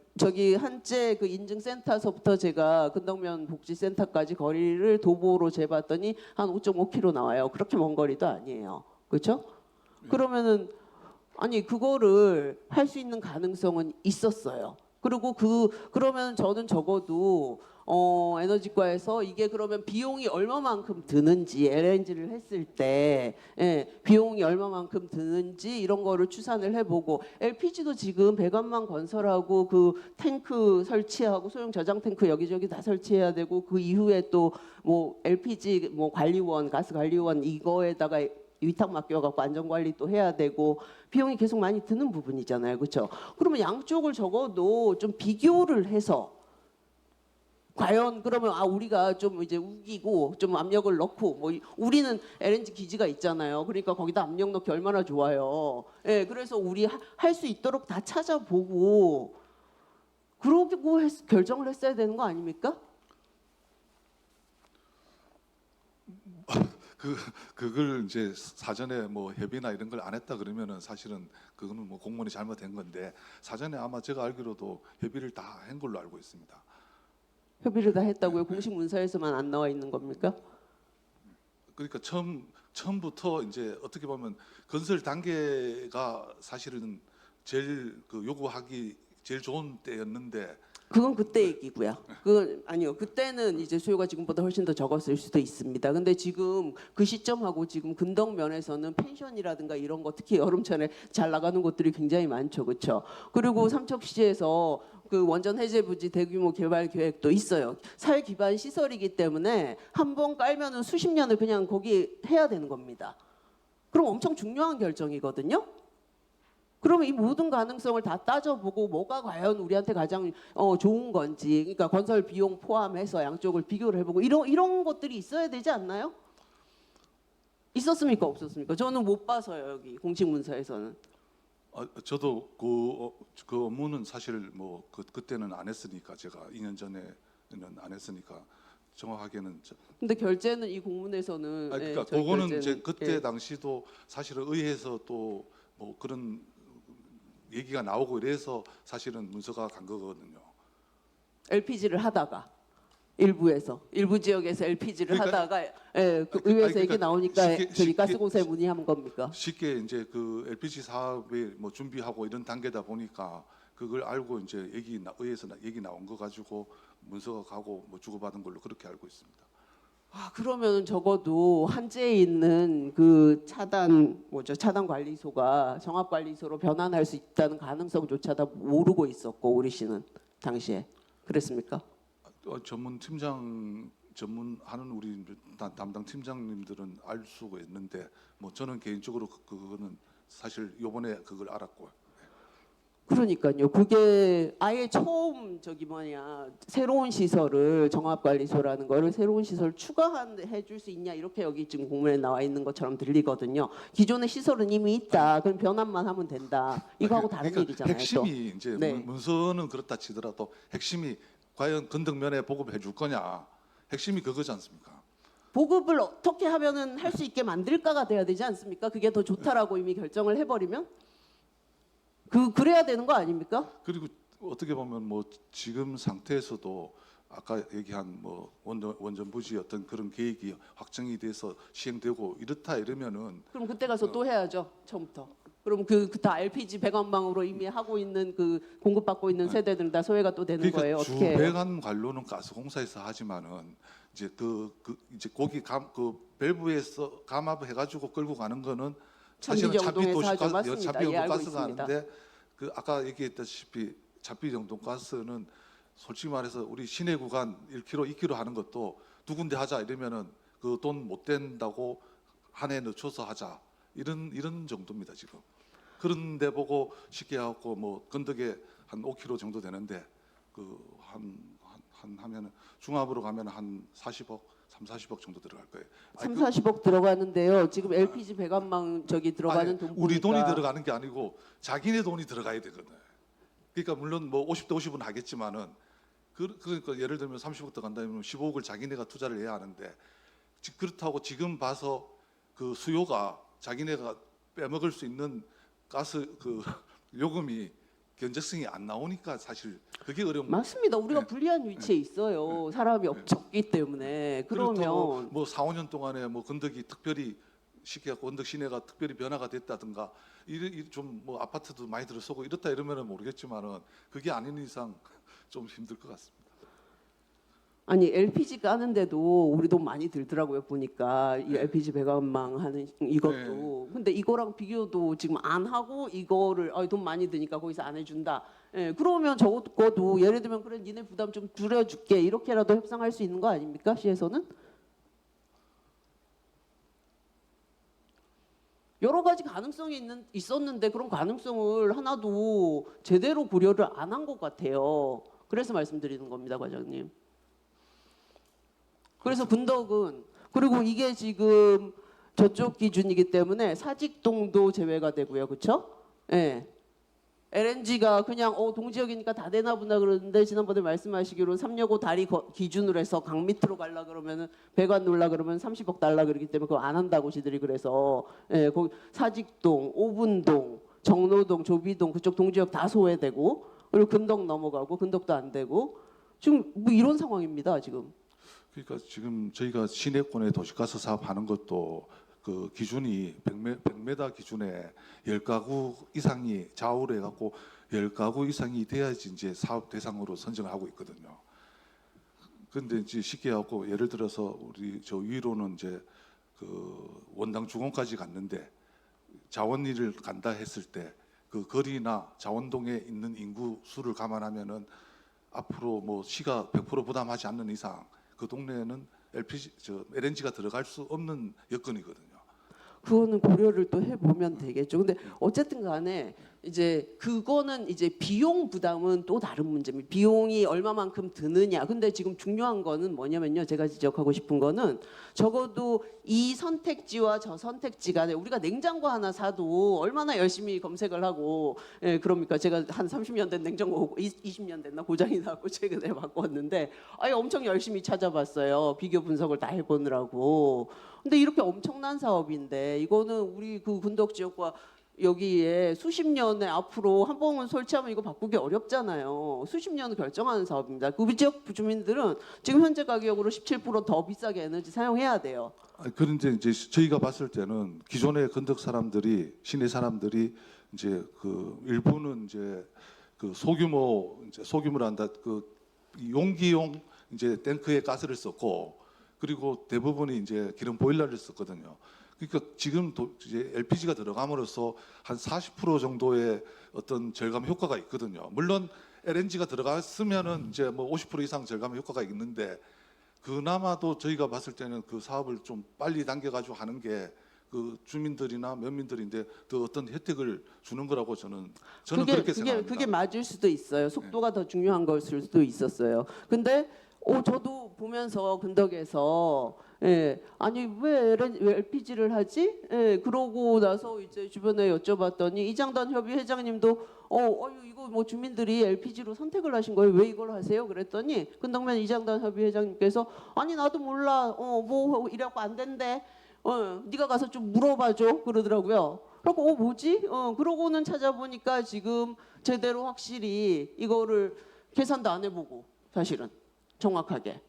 한재 그 인증센터서부터 제가 근덕면 복지센터까지 거리를 도보로 재봤더니 한 5.5km 나와요. 그렇게 먼 거리도 아니에요. 그렇죠? 그러면은 아니 그거를 할 수 있는 가능성은 있었어요. 그리고 그러면 저는 적어도 에너지과에서 이게 그러면 비용이 얼마만큼 드는지 LNG를 했을 때 비용이 얼마만큼 드는지 이런 거를 추산을 해보고 LPG도 지금 배관망 건설하고 그 탱크 설치하고 소형 저장 탱크 여기저기 다 설치해야 되고 그 이후에 또 뭐 LPG 뭐 관리원 가스 관리원 이거에다가 위탁 맡겨갖고 안전관리 또 해야 되고 비용이 계속 많이 드는 부분이잖아요, 그렇죠? 그러면 양쪽을 적어도 좀 비교를 해서 과연 그러면 우리가 좀 이제 우기고 좀 압력을 넣고 뭐 우리는 LNG 기지가 있잖아요. 그러니까 거기다 압력 넣기 얼마나 좋아요. 그래서 우리 할 수 있도록 다 찾아보고 그러고 결정을 했어야 되는 거 아닙니까? 그걸 이제 사전에 뭐 협의나 이런 걸 안 했다 그러면은 사실은 그거는 뭐 공무원이 잘못된 건데 사전에 아마 제가 알기로도 협의를 다 한 걸로 알고 있습니다. 협의를 다 했다고요? 공식 문서에서만 안 나와 있는 겁니까? 그러니까 처음부터 이제 어떻게 보면 건설 단계가 사실은 제일 요구하기 제일 좋은 때였는데 그건 그때 얘기고요. 그건 아니요. 그때는 이제 수요가 지금보다 훨씬 더 적었을 수도 있습니다. 근데 지금 그 시점하고 지금 근덕 면에서는 펜션이라든가 이런 거 특히 여름철에 잘 나가는 곳들이 굉장히 많죠. 그렇죠? 그리고 삼척시에서 그 원전 해제 부지 대규모 개발 계획도 있어요. 사회 기반 시설이기 때문에 한 번 깔면은 수십 년을 그냥 거기 해야 되는 겁니다. 그럼 엄청 중요한 결정이거든요. 그러면 이 모든 가능성을 다 따져보고 뭐가 과연 우리한테 가장 좋은 건지, 그러니까 건설 비용 포함해서 양쪽을 비교를 해보고 이런 것들이 있어야 되지 않나요? 있었습니까? 없었습니까? 저는 못 봐서요. 여기 공식 문서에서는. 저도 그 업무는 사실 뭐 그때는 안 했으니까 제가 2년 전에는 안 했으니까 정확하게는 근데 결제는 이 공문에서는 그러니까 저희 그거는 결제는, 이제 그때 당시도 사실은 의회에서 또 뭐 그런 얘기가 나오고 이래서 사실은 문서가 간 거거든요. LPG를 하다가 일부 지역에서 LPG를 그러니까- 하다가 그 아니, 의회에서 그러니까 얘기 나오니까 저기 쉽게- 가스공사에 문의한 겁니까? 쉽게 이제 그 LPG 사업에 뭐 준비하고 이런 단계다 보니까 그걸 알고 이제 의회에서 얘기 나온 거 가지고 문서가 가고 뭐 주고받은 걸로 그렇게 알고 있습니다. 그러면 적어도 한제에 있는 그 차단 관리소가 정합 관리소로 변환할 수 있다는 가능성조차 다 모르고 있었고 우리 씨는 당시에 그랬습니까? 전문하는 우리 담당 팀장님들은 알 수가 있는데 뭐 저는 개인적으로 그거는 사실 요번에 그걸 알았고요. 그러니까요. 그게 아예 처음 새로운 시설을 정합관리소라는 거를 새로운 시설 추가해 줄 수 있냐 이렇게 여기 지금 공문에 나와 있는 것처럼 들리거든요. 기존의 시설은 이미 있다. 그럼 변환만 하면 된다. 이거하고 다른 그러니까 일이잖아요. 핵심이 이제 네. 문서는 그렇다 치더라도 핵심이 과연 건덕면에 보급해 줄 거냐. 핵심이 그거지 않습니까? 보급을 어떻게 하면은 할 수 있게 만들까가 돼야 되지 않습니까? 그게 더 좋다라고 이미 결정을 해버리면 그래야 되는 거 아닙니까? 그리고 어떻게 보면 뭐 지금 상태에서도 아까 얘기한 뭐 원전 부지 어떤 그런 계획이 확정이 돼서 시행되고 이러면은 그럼 그때 가서 또 해야죠. 처음부터. 그럼 다 LPG 배관망으로 이미 하고 있는 그 공급받고 있는 세대들은 다 소외가 또 되는 그러니까 거예요. 주 어떻게 해요? 배관 관로는 가스공사에서 하지만은 이제 이제 거기 밸브에서 감압해 가지고 끌고 가는 거는 사실은 천지정동에서 하죠. 맞습니다. 차비 예, 알고 가스가 있습니다. 하는데 그 아까 얘기했다시피 차비 정동 가스는 솔직히 말해서 우리 시내 구간 1km, 2km 하는 것도 두 군데 하자 이러면은 그 돈 못 된다고 한 해 늦춰서 하자 이런 정도입니다 지금. 그런데 보고 쉽게 하고 뭐 건덕에 한 5km 정도 되는데 그 하면은 중압으로 가면 한 40억, 40억 정도 들어갈 거예요. 40억 들어가는데요. 지금 LPG 배관망 들어가는 돈 우리 돈이 보니까 들어가는 게 아니고 자기네 돈이 들어가야 되거든. 그러니까 물론 뭐 50대 50은 하겠지만은 그러니까 예를 들면 30억 들어간다면 15억을 자기네가 투자를 해야 하는데 그렇다고 지금 봐서 그 수요가 자기네가 빼먹을 수 있는 가스 그 요금이 견적성이 안 나오니까 사실 그게 어려운 거예요. 맞습니다. 우리가 네. 불리한 위치에 있어요. 사람이 적기 때문에. 그렇다고 그러면 뭐 4, 5년 동안에 뭐 건덕이 특별히 쉽게 건덕 시내가 특별히 변화가 됐다든가 좀 뭐 아파트도 많이 들어서고 이러면은 모르겠지만은 그게 아닌 이상 좀 힘들 것 같습니다. 아니 LPG 까는데도 우리 돈 많이 들더라고요. 보니까 이 네. LPG 배관망 하는 이것도. 근데 이거랑 비교도 지금 안 하고 이거를 돈 많이 드니까 거기서 안 해준다. 그러면 적어도 예를 들면 그래 니네 부담 좀 줄여줄게 이렇게라도 협상할 수 있는 거 아닙니까? 시에서는? 여러 가지 가능성이 있었는데 그런 가능성을 하나도 제대로 고려를 안 한 것 같아요. 그래서 말씀드리는 겁니다, 과장님. 그래서 분덕은 그리고 이게 지금 저쪽 기준이기 때문에 사직동도 제외가 되고요, 그렇죠? 예. LNG가 그냥 동지역이니까 다 되나 보다 그러는데 지난번에 말씀하시기로 삼여고 다리 기준으로 해서 강 밑으로 갈라 그러면은 배관 놀라 그러면 30억 달라 그러기 때문에 그거 안 한다고 지들이 그래서 거기 사직동, 오분동, 정로동, 조비동 그쪽 동지역 다 소외되고 그리고 근덕 넘어가고 근덕도 안 되고 지금 뭐 이런 상황입니다 지금. 그러니까 지금 저희가 시내권에 도시가스 사업하는 것도 그 기준이 100m 기준에 10가구 이상이 좌우로 해갖고 10가구 이상이 돼야지 이제 사업 대상으로 선정을 하고 있거든요. 근데 이제 쉽게 하고 예를 들어서 우리 저 위로는 이제 그 원당 주공까지 갔는데 자원리를 간다 했을 때 그 거리나 자원동에 있는 인구 수를 감안하면은 앞으로 뭐 시가 100% 부담하지 않는 이상 그 동네에는 LNG가 들어갈 수 없는 여건이거든요. 그거는 고려를 또 해보면 되겠죠. 근데 어쨌든 간에 이제 그거는 이제 비용 부담은 또 다른 문제입니다. 비용이 얼마만큼 드느냐. 근데 지금 중요한 거는 뭐냐면요. 제가 지적하고 싶은 거는 적어도 이 선택지와 저 선택지 간에 우리가 냉장고 하나 사도 얼마나 열심히 검색을 하고 그럽니까? 제가 한 30년 된 냉장고 20년 됐나 고장이 나고 최근에 바꿨는데 아예 엄청 열심히 찾아봤어요. 비교 분석을 다 해보느라고. 근데 이렇게 엄청난 사업인데 이거는 우리 그 군덕 지역과 여기에 수십 년에 앞으로 한 번은 설치하면 이거 바꾸기 어렵잖아요. 수십 년을 결정하는 사업입니다. 그 지역 주민들은 지금 현재 가격으로 17%더 비싸게 에너지 사용해야 돼요. 그런데 이제 저희가 봤을 때는 기존의 건덕 사람들이 시내 사람들이 이제 그 일부는 이제 그 소규모란다 그 용기용 이제 탱크에 가스를 썼고 그리고 대부분이 이제 기름 보일러를 썼거든요. 그러니까 지금 이제 LPG가 들어감으로써 한 40% 정도의 어떤 절감 효과가 있거든요. 물론 LNG가 들어갔으면은 이제 뭐 50% 이상 절감 효과가 있는데 그나마도 저희가 봤을 때는 그 사업을 좀 빨리 당겨가지고 하는 게 그 주민들이나 면민들인데 더 어떤 혜택을 주는 거라고 저는 그렇게 생각합니다. 그게 맞을 수도 있어요. 속도가 더 중요한 걸 수도 있었어요. 근데 저도 보면서 근덕에서 아니 왜 LPG를 하지? 그러고 나서 이제 주변에 여쭤봤더니 이장단 협의 회장님도 이거 뭐 주민들이 LPG로 선택을 하신 거예요. 왜 이걸 하세요? 그랬더니 근덕면 이장단 협의 회장님께서 아니 나도 몰라. 뭐 이래갖고 안 된대. 네가 가서 좀 물어봐줘 그러더라고요. 그러고 뭐지? 그러고는 찾아보니까 지금 제대로 확실히 이거를 계산도 안 해보고 사실은 정확하게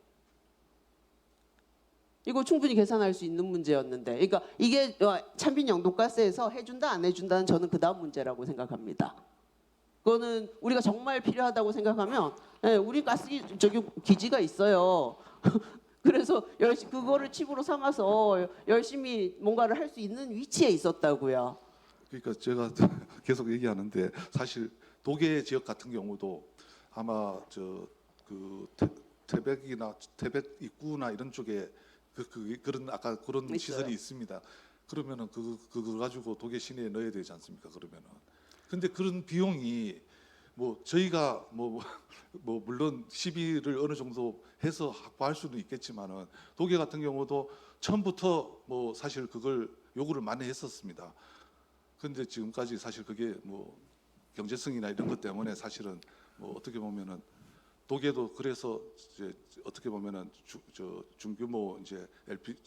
이거 충분히 계산할 수 있는 문제였는데, 그러니까 이게 찬빈 영도가스에서 해준다 안 해준다는 저는 그다음 문제라고 생각합니다. 그거는 우리가 정말 필요하다고 생각하면 우리 가스 저기 기지가 있어요. 그래서 그거를 칩으로 삼아서 열심히 뭔가를 할 수 있는 위치에 있었다고요. 그러니까 제가 계속 얘기하는데 사실 도계 지역 같은 경우도 아마 태백 입구나 이런 쪽에 그런 아까 그런 있어요. 시설이 있습니다. 그러면은 그거 가지고 도계 시내에 넣어야 되지 않습니까? 그러면은 근데 그런 비용이 뭐 저희가 뭐 물론 시비를 어느 정도 해서 확보할 수는 있겠지만은 도계 같은 경우도 처음부터 뭐 사실 그걸 요구를 많이 했었습니다. 근데 지금까지 사실 그게 뭐 경제성이나 이런 것 때문에 사실은 뭐 어떻게 보면은 도계도 그래서 이제 어떻게 보면은 중규모 이제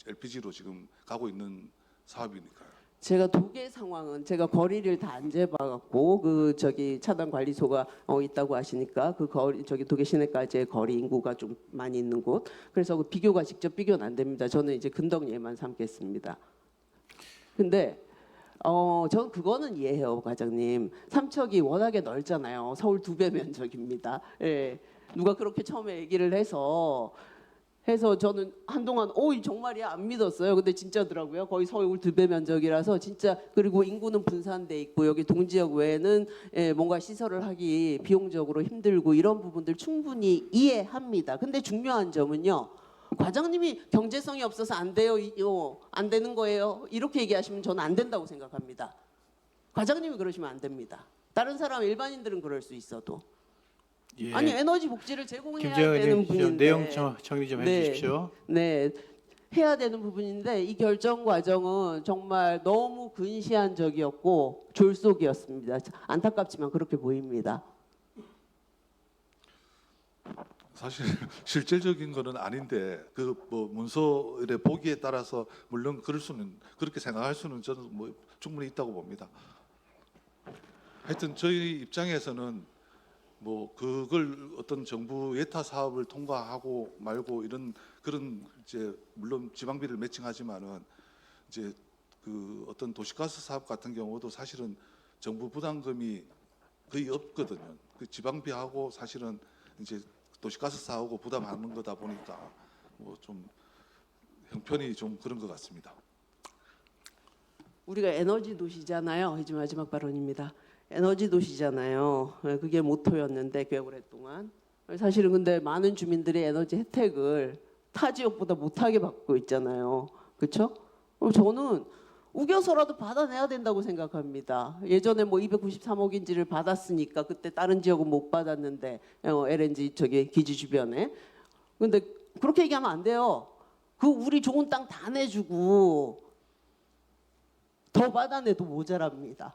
LPG로 지금 가고 있는 사업이니까요. 제가 도계 상황은 제가 거리를 다 안 재봐갖고 그 저기 차단 관리소가 있다고 하시니까 그 거리 저기 도계 시내까지의 거리 인구가 좀 많이 있는 곳. 그래서 그 비교가 직접 비교는 안 됩니다. 저는 이제 근덕 예만 삼겠습니다. 근데 전 그거는 이해해요, 과장님. 삼척이 워낙에 넓잖아요. 서울 2배 면적입니다. 누가 그렇게 처음에 얘기를 해서 저는 한동안 정말이야 안 믿었어요. 근데 진짜더라고요. 거의 서울 2배 면적이라서 진짜. 그리고 인구는 분산돼 있고 여기 동지역 외에는 뭔가 시설을 하기 비용적으로 힘들고 이런 부분들 충분히 이해합니다. 근데 중요한 점은요. 과장님이 경제성이 없어서 안 돼요, 안 되는 거예요. 이렇게 얘기하시면 저는 안 된다고 생각합니다. 과장님이 그러시면 안 됩니다. 다른 사람 일반인들은 그럴 수 있어도. 예. 아니 에너지 복지를 제공해야 김재현 되는 의원님 분인데 내용 정리 좀 해주십시오. 네, 해야 되는 부분인데 이 결정 과정은 정말 너무 근시안적이었고 졸속이었습니다. 안타깝지만 그렇게 보입니다. 사실 실질적인 거는 아닌데 그 뭐 문서의 보기에 따라서 물론 그렇게 생각할 수는 저는 뭐 충분히 있다고 봅니다. 하여튼 저희 입장에서는 뭐 그걸 어떤 정부 예타 사업을 통과하고 말고 이런 그런 이제 물론 지방비를 매칭하지만은 이제 그 어떤 도시가스 사업 같은 경우도 사실은 정부 부담금이 거의 없거든요. 그 지방비하고 사실은 이제 도시가스 사하고 부담하는 거다 보니까 뭐 좀 형편이 좀 그런 것 같습니다. 우리가 에너지 도시잖아요. 이제 마지막 발언입니다. 에너지 도시잖아요. 그게 모토였는데 꽤 오랫동안 사실은 근데 많은 주민들이 에너지 혜택을 타 지역보다 못하게 받고 있잖아요. 그렇죠? 저는 우겨서라도 받아내야 된다고 생각합니다. 예전에 뭐 293억인지를 받았으니까 그때 다른 지역은 못 받았는데 LNG 저기 기지 주변에. 근데 그렇게 얘기하면 안 돼요. 그 우리 좋은 땅 다 내주고 더 받아내도 모자랍니다.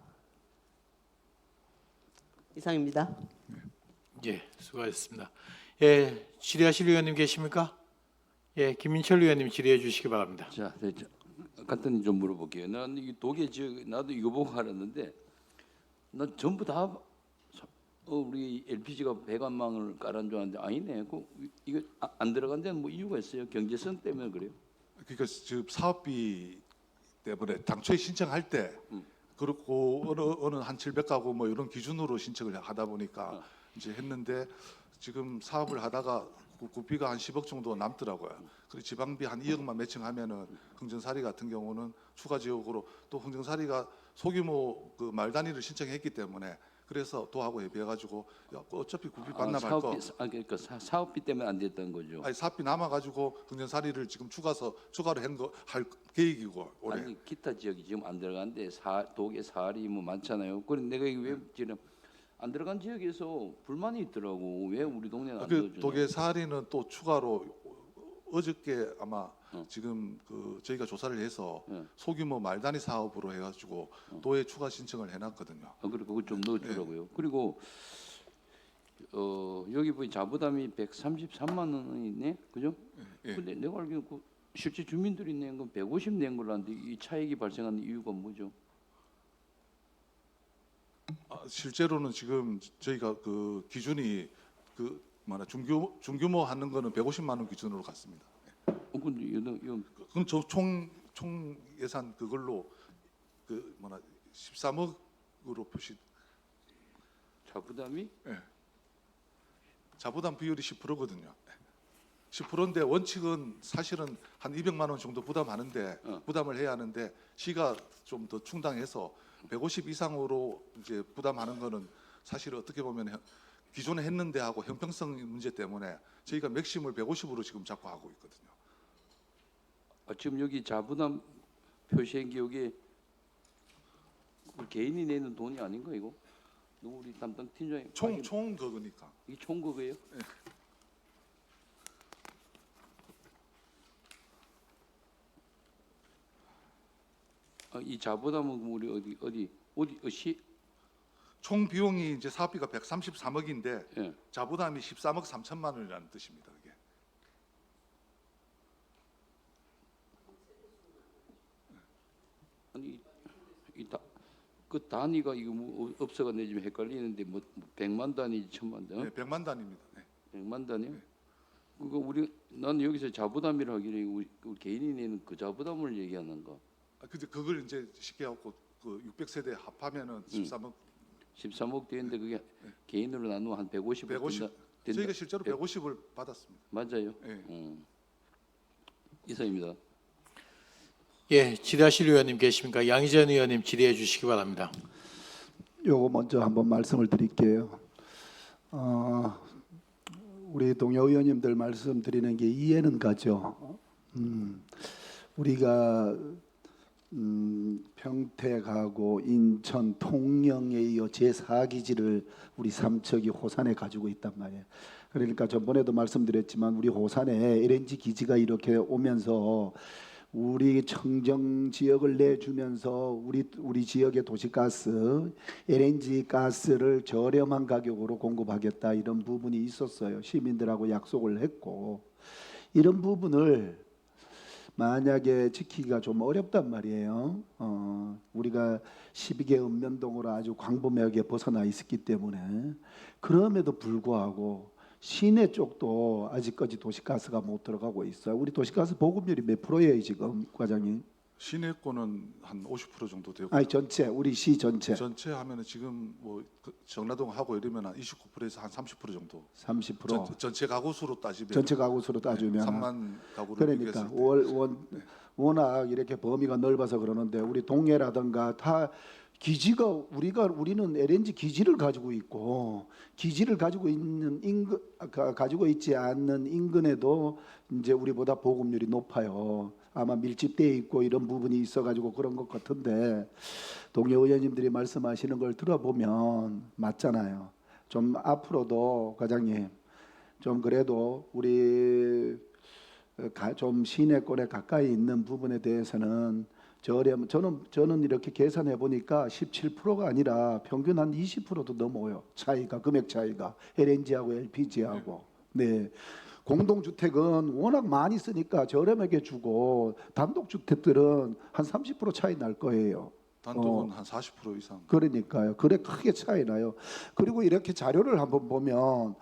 이상입니다. 예, 수고하셨습니다. 예, 질의하실 의원님 계십니까? 예, 김민철 의원님 질의해 주시기 바랍니다. 자, 간단히 좀 물어볼게요. 난 이 도계 지역 나도 이거 보고 알았는데, 난 전부 다 우리 LPG가 배관망을 깔은 줄 알았는데 아니네. 이거 안 들어간 데는 뭐 이유가 있어요? 경제성 때문에 그래요? 그러니까 지금 사업비 때문에 당초에 신청할 때 그렇고 어느 한 700가구 뭐 이런 기준으로 신청을 하다 보니까 이제 했는데 지금 사업을 하다가 구비가 한 10억 정도 남더라고요. 그리고 지방비 한 2억만 매칭하면은 흥정사리 같은 경우는 추가 지역으로 또 흥정사리가 소규모 그 말단위를 신청했기 때문에 그래서 도하고 협의해가지고 야, 어차피 구비 반납할 거. 그러니까 사업비 때문에 안 됐던 거죠. 아니 사업비 남아가지고 흥정사리를 지금 추가로 할 계획이고 올해. 아니 기타 지역이 지금 안 들어간데 도계 사리 뭐 많잖아요. 그래 내가 이게 왜 지금 안 들어간 지역에서 불만이 있더라고. 왜 우리 동네는 안 그 넣어주냐? 도계 사리는 또 추가로 어저께 아마 지금 그 저희가 조사를 해서 소규모 말단위 사업으로 해가지고 도에 추가 신청을 해놨거든요. 그래 그거 좀 넣어주라고요. 그리고 여기 보니 자부담이 133만 원이네, 그죠? 예. 근데 내가 알기로 그 실제 주민들이 낸 건 150 낸 걸로 아는데 이 차익이 발생하는 이유가 뭐죠? 실제로는 지금 저희가 그 기준이 그 중규모 하는 거는 150만 원 기준으로 갔습니다. 근데 이거 그럼 총 예산 그걸로 그 13억으로 표시. 자부담이 자부담 비율이 10%거든요. 10%인데 원칙은 사실은 한 200만 원 정도 부담을 해야 하는데 시가 좀 더 충당해서 150 이상으로 이제 부담하는 거는 사실 어떻게 보면 기존에 했는데 하고 형평성 문제 때문에 저희가 맥심을 150으로 지금 잡고 하고 있거든요. 지금 여기 자부담 표시한 게 여기 개인이 내는 돈이 아닌가 이거? 누구 우리 담당 팀장이 총 그거니까. 이게 총 그거예요? 이 자부담은 우리 어디 총 비용이 이제 사업비가 133억인데 예. 자부담이 13억 3천만 원이라는 뜻입니다. 그게. 아니 그 단위가 이거 뭐 업소가 내지면 헷갈리는데 뭐 100만 단위, 1000만 단위? 네, 100만 단위입니다. 네. 100만 단위요? 그거 난 여기서 자부담이라 하길래 우리 개인이 내는 그 자부담을 얘기하는가? 근데 그걸 이제 쉽게 하고 그 600세대 합하면은 13억. 13억 되는데 그게 개인으로 나누면 한 150억 150. 된다. 저희가 실제로 150을 받았습니다. 맞아요. 예. 이상입니다. 예, 질의하실 의원님 계십니까? 양희전 의원님 질의해 주시기 바랍니다. 요거 먼저 한번 말씀을 드릴게요. 우리 동료 의원님들 말씀드리는 게 이해는 가죠. 우리가 평택하고 인천, 통영에 이어 제4기지를 우리 삼척이 호산에 가지고 있단 말이에요. 그러니까 전번에도 말씀드렸지만 우리 호산에 LNG 기지가 이렇게 오면서 우리 청정 지역을 내주면서 우리 지역의 도시가스, LNG 가스를 저렴한 가격으로 공급하겠다 이런 부분이 있었어요. 시민들하고 약속을 했고 이런 부분을 만약에 지키기가 좀 어렵단 말이에요. 우리가 12개 읍면동으로 아주 광범위하게 벗어나 있었기 때문에 그럼에도 불구하고 시내 쪽도 아직까지 도시가스가 못 들어가고 있어요. 우리 도시가스 보급률이 몇 프로예요 지금 과장님? 시내권은 한 50% 정도 되고 아니 전체 우리 시 전체 전체 하면은 지금 뭐 정라동 하고 이러면 한 29%에서 한 30% 정도. 30%. 전체 가구 수로 따지면 전체 가구 수로 따지면 3만 가구를 그러니까 비교했을 때 워낙 이렇게 범위가 넓어서 그러는데 우리 동해라든가 다 기지가 우리는 LNG 기지를 가지고 있고 기지를 가지고 있는 가지고 있지 않는 인근에도 이제 우리보다 보급률이 높아요. 아마 밀집되어 있고 이런 부분이 있어가지고 그런 것 같은데 동해 의원님들이 말씀하시는 걸 들어보면 맞잖아요. 좀 앞으로도 과장님 좀 그래도 우리 좀 시내권에 가까이 있는 부분에 대해서는 저는 이렇게 계산해 보니까 17%가 아니라 평균 한 20%도 넘어요. 차이가 금액 차이가 LNG하고 LPG하고. 네. 공동주택은 워낙 많이 쓰니까 저렴하게 주고 단독주택들은 한 30% 차이 날 거예요. 단독은 한 40% 이상. 그러니까요. 그래 크게 차이 나요. 그리고 이렇게 자료를 한번 보면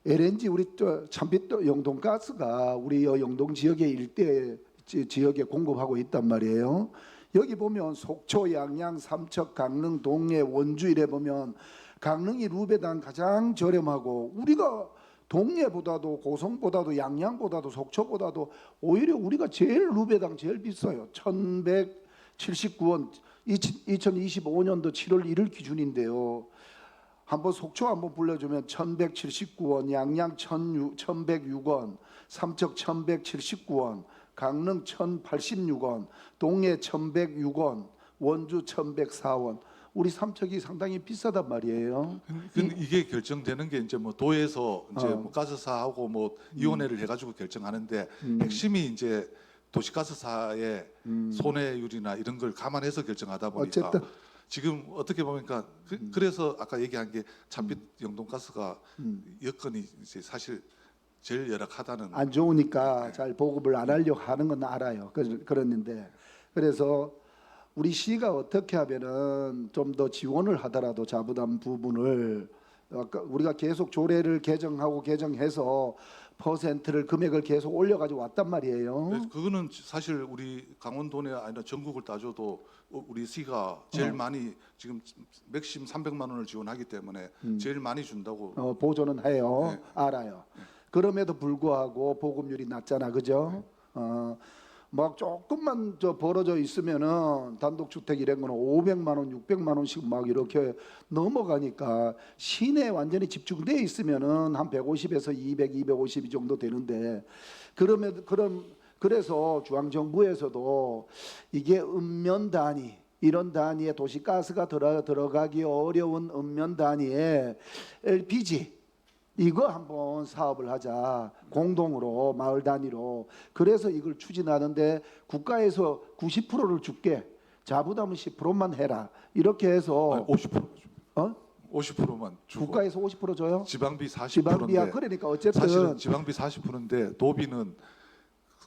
LNG 우리 참빛도 영동가스가 우리 영동 지역의 일대 지역에 공급하고 있단 말이에요. 여기 보면 속초, 양양, 삼척, 강릉, 동해, 원주 이래 보면 강릉이 루베당 가장 저렴하고 우리가 동해보다도 고성보다도 양양보다도 속초보다도 오히려 우리가 제일 루베당 제일 비싸요. 1,179원 2025년도 7월 1일 기준인데요. 한번 속초 한번 불러주면 1,179원, 양양 1,106원, 삼척 1,179원, 강릉 1,086원, 동해 1,106원, 원주 1,104원. 우리 삼척이 상당히 비싸단 말이에요. 근데 이게 결정되는 게 이제 뭐 도에서 이제 뭐 가스사하고 뭐 위원회를 해가지고 결정하는데 핵심이 이제 도시가스사의 손해율이나 이런 걸 감안해서 결정하다 보니까 어쨌든 지금 어떻게 보니까 그래서 아까 얘기한 게 참빛 영동가스가 여건이 이제 사실 제일 열악하다는. 안 좋으니까 잘 보급을 안 하려고 하는 건 알아요. 그랬는데 그래서 우리 시가 어떻게 하면은 좀 더 지원을 하더라도 자부담 부분을 아까 우리가 계속 조례를 개정해서 퍼센트를 금액을 계속 올려가지고 왔단 말이에요. 네, 그거는 사실 우리 강원도내 아니라 전국을 따져도 우리 시가 제일 많이 지금 맥심 300만 원을 지원하기 때문에 제일 많이 준다고. 보조는 해요. 네. 알아요. 그럼에도 불구하고 보급률이 낮잖아, 그죠? 막 조금만 벌어져 있으면은 단독주택 이런 거는 500만 원, 600만 원씩 막 이렇게 넘어가니까 시내에 완전히 집중돼 있으면은 한 150에서 200, 250 이 정도 되는데 그래서 중앙정부에서도 이게 읍면 단위 이런 단위의 도시가스가 들어가기 어려운 읍면 단위의 LPG 이거 한번 사업을 하자 공동으로 마을 단위로. 그래서 이걸 추진하는데 국가에서 90%를 줄게 자부담은 10%만 해라 이렇게 해서 50% 50%만 주고 국가에서 50% 줘요. 지방비 40%인데 지방비야. 그러니까 어쨌든 사실은 지방비 40%인데 도비는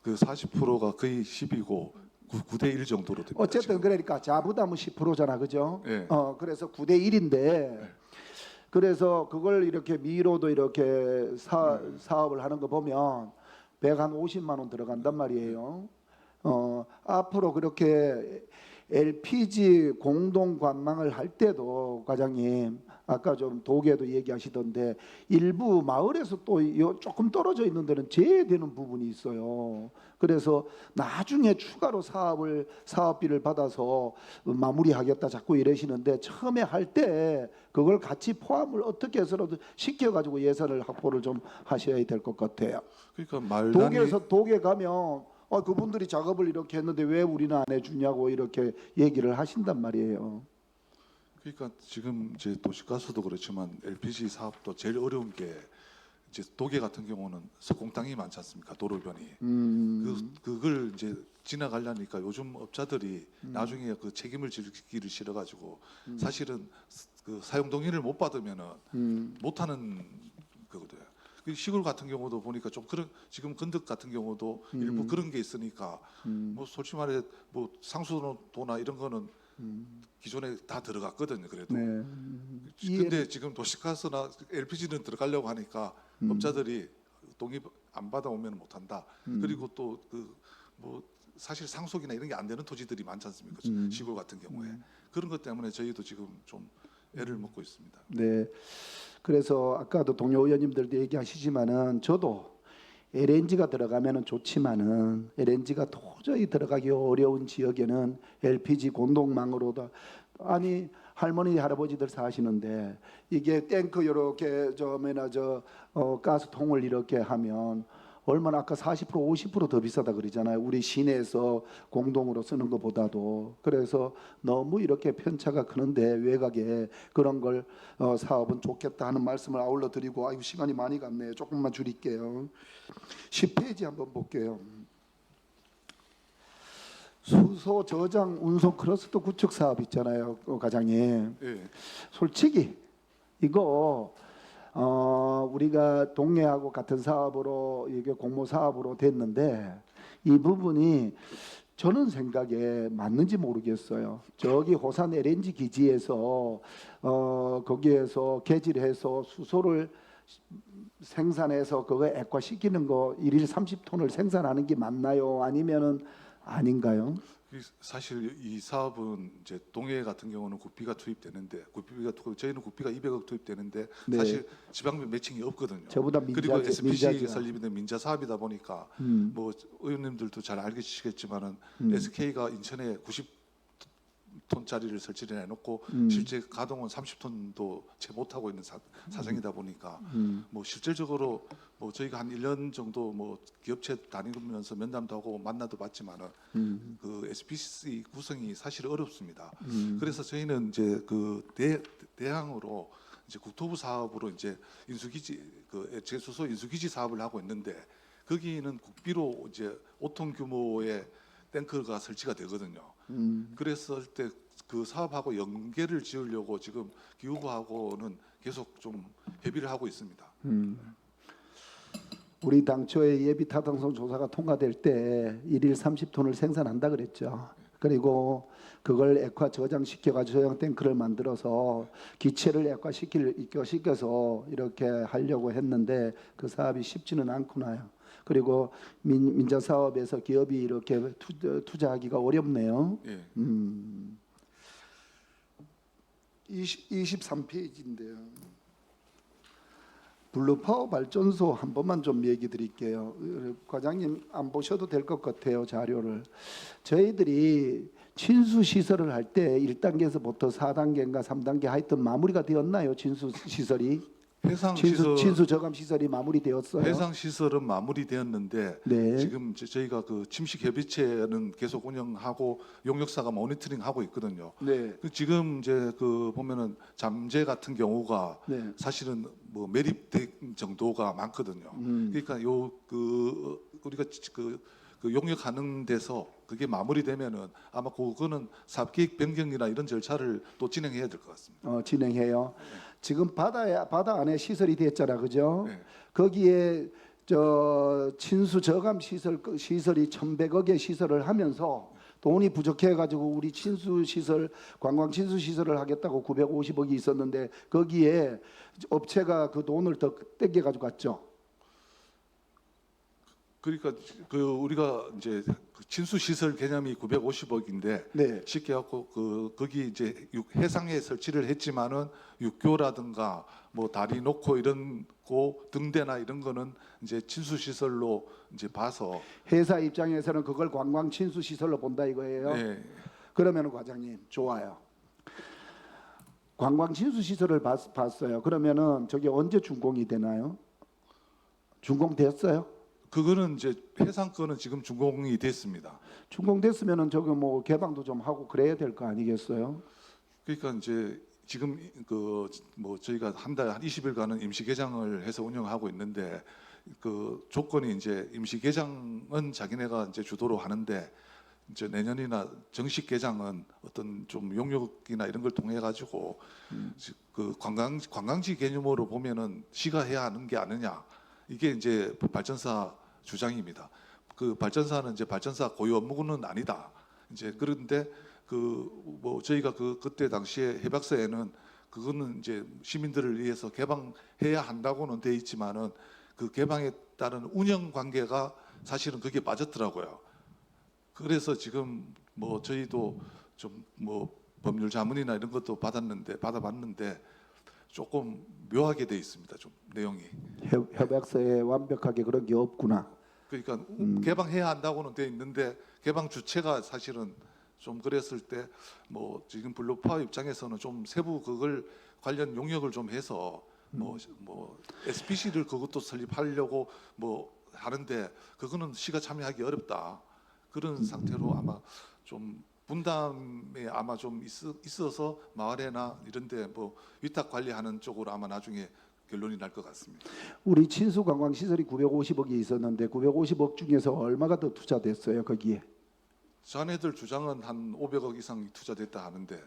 그 40%가 거의 10이고 9대 1 정도로 됩니다. 어쨌든 지금. 그러니까 자부담은 10%잖아, 그죠? 예. 그래서 9대 1인데 그래서 그걸 이렇게 미로도 이렇게 사업을 하는 거 보면 150만 원 들어간단 말이에요. 앞으로 그렇게 LPG 공동 관망을 할 때도 과장님 아까 좀 도계도 얘기하시던데 일부 마을에서 또 조금 떨어져 있는 데는 제외되는 부분이 있어요. 그래서 나중에 추가로 사업비를 받아서 마무리하겠다 자꾸 이러시는데 처음에 할 때 그걸 같이 포함을 어떻게 해서라도 시켜가지고 예산을 확보를 좀 하셔야 될 것 같아요. 그러니까 말단이 도계 가면 그분들이 작업을 이렇게 했는데 왜 우리는 안 해주냐고 이렇게 얘기를 하신단 말이에요. 그러니까 지금 이제 도시가스도 그렇지만 LPG 사업도 제일 어려운 게 이제 도계 같은 경우는 석공땅이 많지 않습니까? 도로변이. 그걸 이제 지나가려니까 요즘 업자들이 나중에 그 책임을 지기를 싫어가지고 사실은 그 사용 동의를 못 받으면은 못하는 거거든요. 그 시골 같은 경우도 보니까 좀 그런 지금 건덕 같은 경우도 일부 그런 게 있으니까 뭐 솔직히 말해 뭐 상수도나 이런 거는 기존에 다 들어갔거든요. 그래도. 네. 근데 지금 도시가스나 LPG는 들어가려고 하니까 업자들이 동의 안 받아오면 못한다. 그리고 또 그 뭐 사실 상속이나 이런 게 안 되는 토지들이 많지 않습니까? 시골 같은 경우에 그런 것 때문에 저희도 지금 좀 애를 먹고 있습니다. 네. 그래서 아까도 동료 의원님들도 얘기하시지만은 저도 LNG가 들어가면은 좋지만은 LNG가 도저히 들어가기 어려운 지역에는 LPG 공동망으로도 아니 할머니 할아버지들 사시는데 이게 탱크 이렇게 가스통을 이렇게 하면 얼마나 아까 40% 50%더 비싸다 그러잖아요. 우리 시내에서 공동으로 쓰는 것보다도. 그래서 너무 이렇게 편차가 크는데 외곽에 그런 걸 사업은 좋겠다 하는 말씀을 아울러 드리고 아이고 시간이 많이 갔네요. 조금만 줄일게요. 10페이지 한번 볼게요. 수소 저장 운송 크러스터 구축 사업 있잖아요, 과장님. 예. 솔직히 이거 우리가 동해하고 같은 사업으로 이게 공모 사업으로 됐는데 이 부분이 저는 생각에 맞는지 모르겠어요. 저기 호산 LNG 기지에서 거기에서 개질해서 수소를 생산해서 그거 액화시키는 거 일일 30톤을 생산하는 게 맞나요? 아니면은 아닌가요? 사실 이 사업은 이제 동해 같은 경우는 국비가 투입되는데 저희는 국비가 200억 투입되는데 네. 사실 지방별 매칭이 없거든요. 저보다 그리고 SPC 민자죠. 설립인데 민자 사업이다 보니까 뭐 의원님들도 잘 알겠지만 SK가 인천에 90톤짜리를 설치를 해놓고 실제 가동은 30톤도 채 못하고 있는 사정이다 보니까 뭐 실질적으로 뭐 저희가 한 1년 정도 뭐 기업체 다니면서 면담도 하고 만나도 봤지만은 그 SPC 구성이 사실 어렵습니다. 그래서 저희는 이제 그 대항으로 이제 국토부 사업으로 이제 인수기지 그 제수소 인수기지 사업을 하고 있는데 거기는 국비로 이제 5톤 규모의 탱크가 설치가 되거든요. 그랬을 때 그 사업하고 연계를 지으려고 지금 기후부하고는 계속 좀 협의를 하고 있습니다. 우리 당초에 예비 타당성 조사가 통과될 때 일일 30톤을 생산한다 그랬죠. 그리고 그걸 액화 저장시켜 가지고 저장 탱크를 만들어서 기체를 액화시켜서 이렇게 하려고 했는데 그 사업이 쉽지는 않구나요. 그리고 민자 사업에서 기업이 이렇게 투자하기가 어렵네요. 예. 23페이지인데요. 블루파워 발전소 한 번만 좀 얘기 드릴게요. 과장님 안 보셔도 될 것 같아요, 자료를. 저희들이 친수 시설을 할 때 1단계에서부터 4단계인가 3단계 하여튼 마무리가 되었나요? 친수 시설이? 친수 저감 시설이 마무리되었어요. 해상 시설은 마무리되었는데 네. 지금 저희가 그 침식 협의체는 계속 운영하고 용역사가 모니터링하고 있거든요. 네. 지금 이제 그 보면은 잠재 같은 경우가 네. 사실은 뭐 매립된 정도가 많거든요. 그러니까 요 그 우리가 그 용역하는 데서 그게 마무리되면은 아마 그거는 사업계획 변경이나 이런 절차를 또 진행해야 될 것 같습니다. 진행해요. 지금 바다 안에 시설이 됐잖아, 그죠? 네. 거기에 저 친수 저감 시설이 1,100억의 시설을 하면서 돈이 부족해 가지고 우리 친수 시설 관광 친수 시설을 하겠다고 950억이 있었는데 거기에 업체가 그 돈을 더 떼겨 가지고 갔죠. 그러니까 그 우리가 이제 그 친수 시설 개념이 950억인데 네. 쉽게 갖고 거기 이제 해상에 설치를 했지만은 육교라든가 뭐 다리 놓고 이런 거 등대나 이런 거는 이제 친수 시설로 이제 봐서 회사 입장에서는 그걸 관광 친수 시설로 본다 이거예요. 네. 그러면은 과장님 좋아요. 관광 친수 시설을 봤어요. 그러면은 저게 언제 준공이 되나요? 준공됐어요? 그거는 이제 해상 거는 지금 준공이 됐습니다. 준공됐으면은 저거 뭐 개방도 좀 하고 그래야 될 거 아니겠어요? 그러니까 이제 지금 그 뭐 저희가 한 20일간은 임시 개장을 해서 운영하고 있는데 그 조건이 이제 임시 개장은 자기네가 이제 주도로 하는데 이제 내년이나 정식 개장은 어떤 좀 용역이나 이런 걸 통해 가지고 그 관광지 개념으로 보면은 시가 해야 하는 게 아니냐. 이게 이제 발전사 주장입니다. 그 발전사는 이제 발전사 고유 업무는 아니다. 이제 그런데 그 뭐 저희가 그때 당시에 해박서에는 그거는 이제 시민들을 위해서 개방해야 한다고는 돼 있지만은 그 개방에 따른 운영 관계가 사실은 그게 빠졌더라고요. 그래서 지금 뭐 저희도 좀 뭐 법률 자문이나 이런 것도 받아봤는데 조금 묘하게 돼 있습니다. 좀 내용이. 협약서에 완벽하게 그런 게 없구나. 그러니까 개방해야 한다고는 돼 있는데 개방 주체가 사실은 좀 그랬을 때 뭐 지금 블루파 입장에서는 좀 세부 그걸 관련 용역을 좀 해서 뭐 SPC를 그것도 설립하려고 뭐 하는데 그거는 시가 참여하기 어렵다. 그런 상태로 아마 좀 분담에 아마 좀 있어서 마을에나 이런데 뭐 위탁 관리하는 쪽으로 아마 나중에 결론이 날 것 같습니다. 우리 친수 관광 시설이 950억이 있었는데 950억 중에서 얼마가 더 투자됐어요 거기에? 자네들 주장은 한 500억 이상 투자됐다 하는데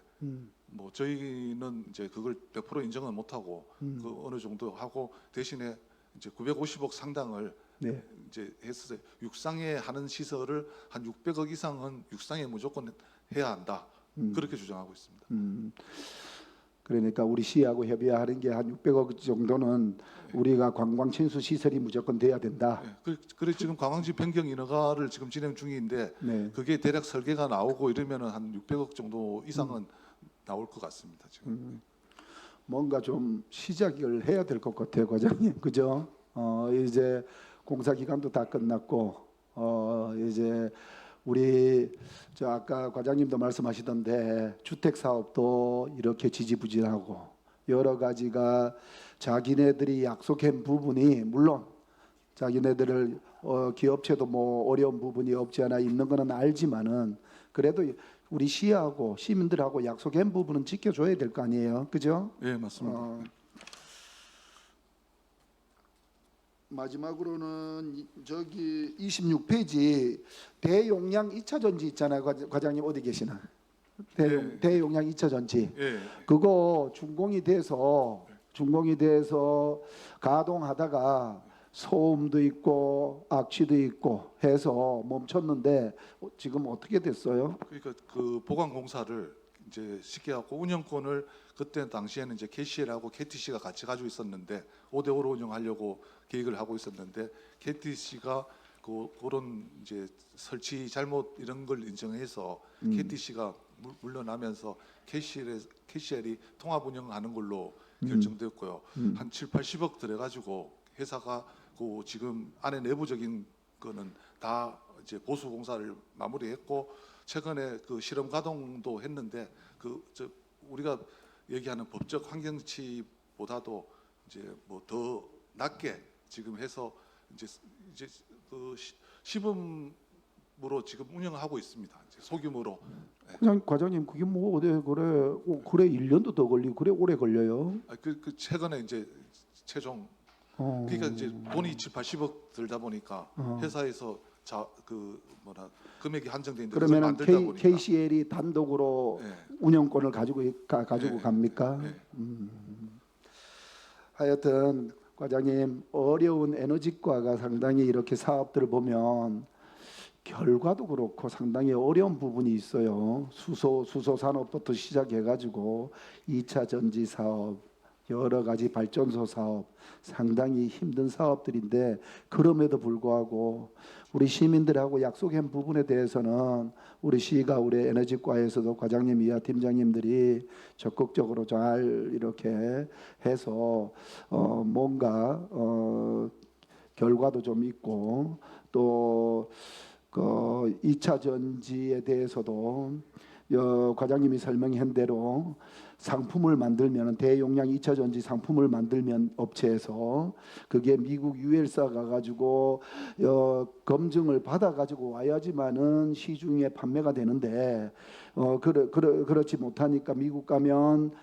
뭐 저희는 이제 그걸 100% 인정은 못하고 그 어느 정도 하고 대신에 이제 950억 상당을 네. 이제 했어요. 육상에 하는 시설을 한 600억 이상은 육상에 무조건 해야 한다. 그렇게 주장하고 있습니다. 그러니까 우리 시하고 협의하는 게 한 600억 정도는 우리가 관광 친수 시설이 무조건 돼야 된다. 네. 그래 지금 관광지 변경 인허가를 지금 진행 중인데 네. 그게 대략 설계가 나오고 이러면은 한 600억 정도 이상은 나올 것 같습니다. 지금. 뭔가 좀 시작을 해야 될 것 같아요, 과장님. 그죠? 이제 공사 기간도 다 끝났고 이제 우리 저 아까 과장님도 말씀하시던데 주택 사업도 이렇게 지지부진하고 여러 가지가 자기네들이 약속한 부분이 물론 자기네들을 기업체도 뭐 어려운 부분이 없지 않아 있는 거는 알지만은 그래도 우리 시하고 시민들하고 약속한 부분은 지켜줘야 될 거 아니에요, 그죠? 예, 맞습니다. 마지막으로는 저기 26페이지 대용량 2차 전지 있잖아요. 과장님 어디 계시나? 대용량 2차 전지. 예. 그거 준공이 돼서 가동하다가 소음도 있고 악취도 있고 해서 멈췄는데 지금 어떻게 됐어요? 그러니까 그 보관 공사를 이제 쉽게 하고 운영권을 그때 당시에는 이제 KCL하고 KTC가 같이 가지고 있었는데 5대5로 운영하려고 계획을 하고 있었는데 KTC가 그런 이제 설치 잘못 이런 걸 인정해서 KTC가 물러나면서 KCL이 통합 운영하는 걸로 결정됐고요. 한 7, 80억 들어가지고 회사가 그 지금 안에 내부적인 거는 다 이제 보수 공사를 마무리했고 최근에 그 실험 가동도 했는데 우리가 얘기하는 법적 환경치보다도 이제 뭐 더 낮게 지금 해서 이제 그 시범으로 지금 운영하고 있습니다. 이제 소규모로. 과장님 그게 뭐 어디 그래 1년도 더 걸리고 그래 오래 걸려요. 그 최근에 이제 최종 그러니까 이제 돈이 7, 80억 들다 보니까 회사에서 금액이 한정돼 있는데 그걸 그러면 만들다 보니까 KCL이 단독으로 네. 운영권을 가지고 갑니까? 네. 하여튼 과장님 어려운 에너지과가 상당히 이렇게 사업들을 보면 결과도 그렇고 상당히 어려운 부분이 있어요. 수소 산업부터 시작해가지고 2차 전지 사업, 여러 가지 발전소 사업 상당히 힘든 사업들인데 그럼에도 불구하고 우리 시민들하고 약속한 부분에 대해서는 우리 시가 우리 에너지과에서도 과장님 이하 팀장님들이 적극적으로 잘 이렇게 해서 뭔가 결과도 좀 있고 또 그 2차 전지에 대해서도 과장님이 설명한 대로 상품을 만들면 대용량 2차 전지 상품을 만들면 업체에서 그게 미국 유엘사 가가지고 검증을 받아가지고 와야지만은 시중에 판매가 되는데 그렇지 못하니까 미국 가면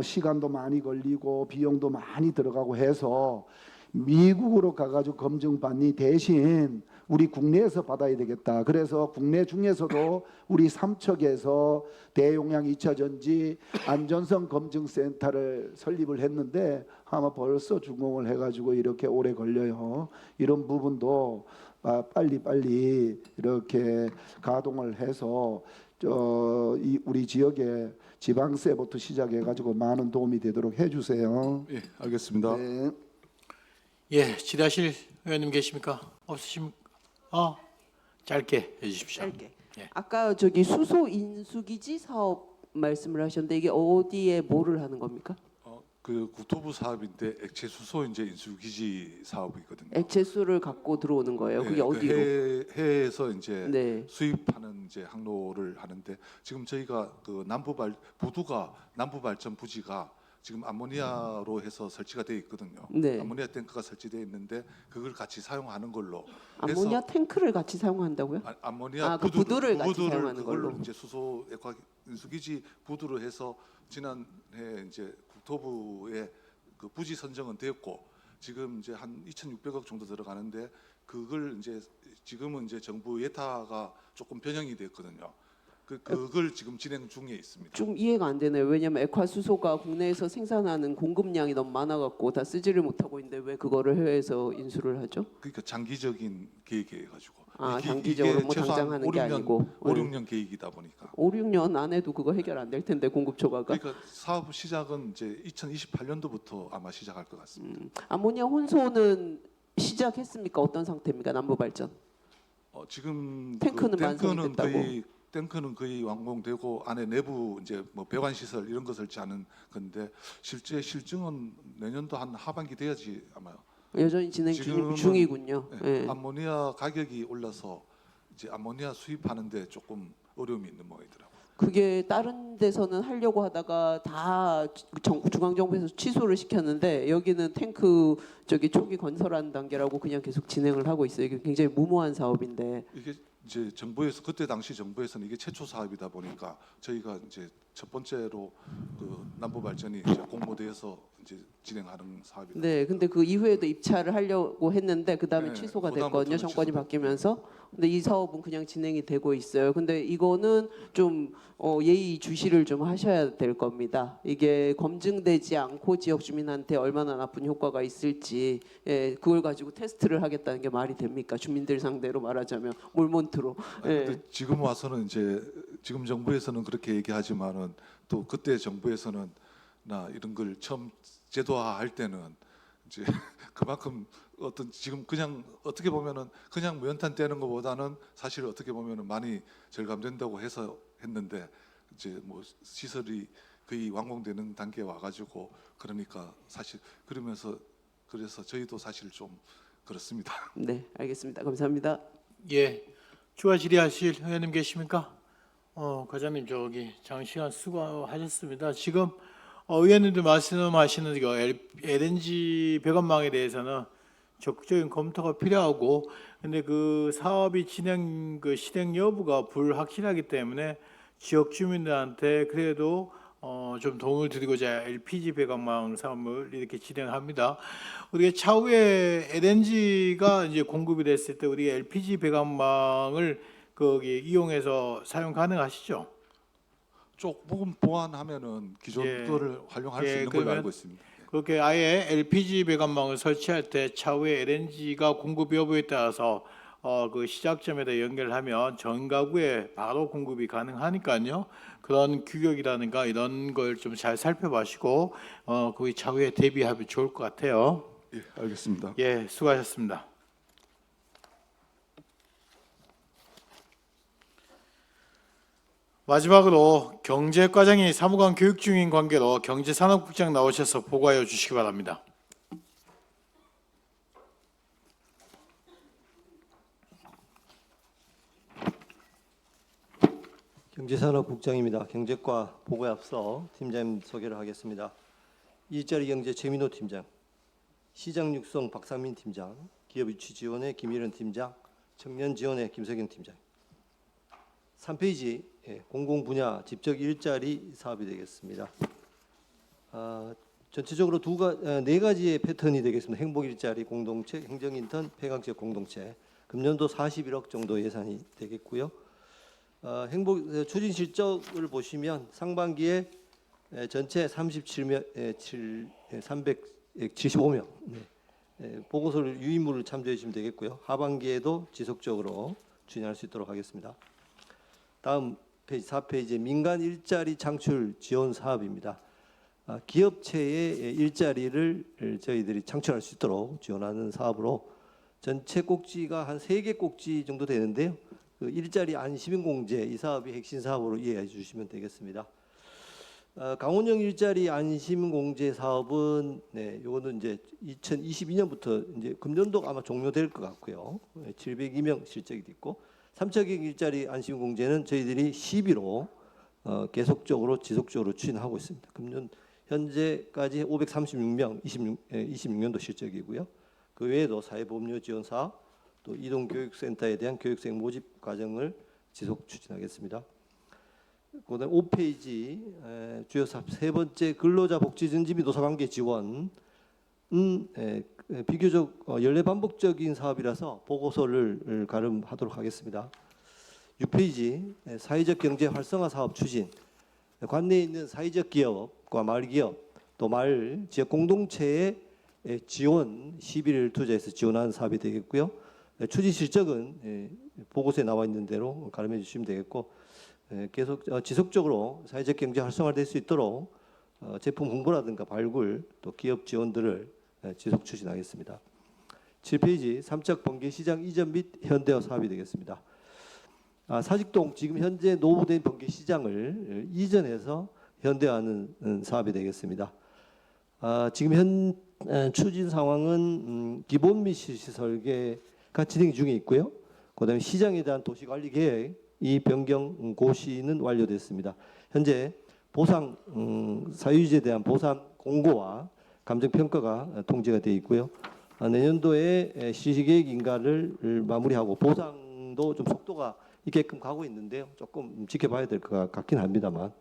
시간도 많이 걸리고 비용도 많이 들어가고 해서 미국으로 가가지고 검증받니 대신 우리 국내에서 받아야 되겠다. 그래서 국내 중에서도 우리 삼척에서 대용량 2차 전지 안전성 검증센터를 설립을 했는데 아마 벌써 준공을 해가지고 이렇게 오래 걸려요. 이런 부분도 빨리 이렇게 가동을 해서 우리 지역에 지방세부터 시작해가지고 많은 도움이 되도록 해주세요. 예, 알겠습니다. 네. 예, 질의하실 의원님 계십니까? 없으십니까? 짧게 해주십시오. 짧게. 아까 저기 수소 인수기지 사업 말씀을 하셨는데 이게 어디에 뭐를 하는 겁니까? 그 국토부 사업인데 액체 수소 이제 인수기지 사업이거든요. 액체수를 갖고 들어오는 거예요. 그게 그 어디로? 해에서 이제 네. 수입하는 이제 항로를 하는데 지금 저희가 그 부두가 남부발전 부지가 지금 암모니아로 해서 설치가 돼 있거든요. 네. 암모니아 탱크가 설치돼 있는데 그걸 같이 사용하는 걸로 암모니아 탱크를 같이 사용한다고요? 암모니아 그 부두를 같이 부두를 사용하는 그걸로 걸로. 이제 수소 액화 인수기지 부두로 해서 지난해 이제 국토부에 그 부지 선정은 됐고 지금 이제 한 2,600억 정도 들어가는데 그걸 이제 지금은 이제 정부 예타가 조금 변형이 됐거든요. 그걸 지금 진행 중에 있습니다. 좀 이해가 안 되네요. 왜냐하면 액화수소가 국내에서 생산하는 공급량이 너무 많아갖고 다 쓰지를 못하고 있는데 왜 그거를 해외에서 인수를 하죠? 그러니까 장기적인 계획이어 가지고 장기적으로 뭐 최소한 당장 하는 5, 게 6년, 아니고 5, 6년 계획이다 보니까 5, 6년 안에도 그거 해결 안 될 텐데 공급 초과가. 그러니까 사업 시작은 이제 2028년도부터 아마 시작할 것 같습니다. 아모니아 혼소는 시작했습니까? 어떤 상태입니까? 남부발전. 지금 탱크는 그 완성이 됐다고? 탱크는 거의 완공되고 안에 내부 이제 뭐 배관 시설 이런 거 설치하는 건데 실제 실증은 내년도 한 하반기 돼야지 아마. 여전히 진행 지금은, 중이군요. 네, 예. 암모니아 가격이 올라서 이제 암모니아 수입하는데 조금 어려움이 있는 모양이더라고요. 그게 다른 데서는 하려고 하다가 다 중앙정부에서 취소를 시켰는데 여기는 탱크 저기 초기 건설하는 단계라고 그냥 계속 진행을 하고 있어요. 이게 굉장히 무모한 사업인데. 이게 이제 정부에서 그때 당시 정부에서는 이게 최초 사업이다 보니까 저희가 이제 첫 번째로 그 남부 발전이 이제 공모돼서 이제 진행하는 사업이다. 네, 근데 그 이후에도 입찰을 하려고 했는데 그 다음에 네, 취소가 그다음부터는 됐거든요. 정권이 취소됐고. 바뀌면서. 근데 이 사업은 그냥 진행이 되고 있어요. 근데 이거는 좀 예의 주시를 좀 하셔야 될 겁니다. 이게 검증되지 않고 지역 주민한테 얼마나 나쁜 효과가 있을지 그걸 가지고 테스트를 하겠다는 게 말이 됩니까? 주민들 상대로 말하자면 몰몬트로. 근데 지금 와서는 이제 지금 정부에서는 그렇게 얘기하지만은 또 그때 정부에서는 나 이런 걸 처음 제도화할 때는 이제 그만큼 어떤 지금 그냥 어떻게 보면은 그냥 무연탄 떼는 것보다는 사실 어떻게 보면은 많이 절감된다고 해서 했는데 이제 뭐 시설이 거의 완공되는 단계에 와가지고 그러니까 사실 그래서 저희도 사실 좀 그렇습니다. 네, 알겠습니다. 감사합니다. 예, 추가 질의하실 의원님 계십니까? 과장님 저기 장시간 수고하셨습니다. 지금 의원님들 말씀하시는 LNG 배관망에 대해서는 적극적인 검토가 필요하고, 근데 그 사업이 실행 여부가 불확실하기 때문에 지역 주민들한테 그래도 좀 도움을 드리고자 LPG 배관망 사업을 이렇게 진행합니다. 우리가 차후에 LNG가 이제 공급이 됐을 때 우리 LPG 배관망을 거기 이용해서 사용 가능하시죠? 조금 보완하면은 기존 예. 거를 활용할 수 예, 있는 걸로 그러면 알고 있습니다. 그렇게 아예 LPG 배관망을 설치할 때 차후에 LNG가 공급 여부에 따라서 그 시작점에다 연결하면 전 가구에 바로 공급이 가능하니까요. 그런 규격이라든가 이런 걸 좀 잘 살펴보시고 그 차후에 대비하면 좋을 것 같아요. 예, 알겠습니다. 예, 수고하셨습니다. 마지막으로 경제과장이 사무관 교육 중인 관계로 경제산업국장 나오셔서 보고하여 주시기 바랍니다. 경제산업국장입니다. 경제과 보고에 앞서 팀장님 소개를 하겠습니다. 일자리 경제 최민호 팀장, 시장 육성 박상민 팀장, 기업 유치 지원의 김일은 팀장, 청년 지원의 김석영 팀장. 3페이지 공공 분야 집적 일자리 사업이 되겠습니다. 전체적으로 네 가지의 패턴이 되겠습니다. 행복 일자리 공동체, 행정 인턴, 폐광지역 공동체. 금년도 41억 정도 예산이 되겠고요. 행복 추진 실적을 보시면 상반기에 전체 375명 보고서를 유인물을 참조해 주시면 되겠고요. 하반기에도 지속적으로 추진할 수 있도록 하겠습니다. 다음 페이지 4페이지 민간 일자리 창출 지원 사업입니다. 기업체의 일자리를 저희들이 창출할 수 있도록 지원하는 사업으로 전체 꼭지가 한 3개 꼭지 정도 되는데요. 그 일자리 안심공제 이 사업이 핵심 사업으로 이해해 주시면 되겠습니다. 강원형 일자리 안심공제 사업은 요거는 이제 2022년부터 이제 금년도가 아마 종료될 것 같고요. 702명 실적이 있고 삼척형 일자리 안심공제는 저희들이 시비로 계속적으로 지속적으로 추진하고 있습니다. 금년 현재까지 536명 26년도 실적이고요. 그 외에도 사회보험료 지원 사업 또 이동교육센터에 대한 교육생 모집 과정을 지속 추진하겠습니다. 그다음 5페이지 주요 사업 세 번째 근로자 복지 증진 및 노사관계 지원은 비교적 연례 반복적인 사업이라서 보고서를 가름하도록 하겠습니다. 6페이지 사회적 경제 활성화 사업 추진 관내에 있는 사회적 기업과 마을 기업 또 마을 지역 공동체의 지원 시비를 투자해서 지원하는 사업이 되겠고요. 추진 실적은 보고서에 나와 있는 대로 가름해 주시면 되겠고 계속 지속적으로 사회적 경제 활성화될 수 있도록 제품 홍보라든가 발굴 또 기업 지원들을 지속 추진하겠습니다. 7페이지 삼척 번개시장 이전 및 현대화 사업이 되겠습니다. 사직동 지금 현재 노후된 번개시장을 이전해서 현대화하는 사업이 되겠습니다. 지금 현 추진 상황은 기본 및 실시 설계가 진행 중에 있고요. 그다음에 시장에 대한 도시관리 계획 이 변경 고시는 완료됐습니다. 현재 보상 사유지에 대한 보상 공고와 감정 평가가 통지가 되어 있고요. 내년도에 실시계획 인가를 마무리하고 보상도 좀 속도가 있게끔 가고 있는데요. 조금 지켜봐야 될 것 같긴 합니다만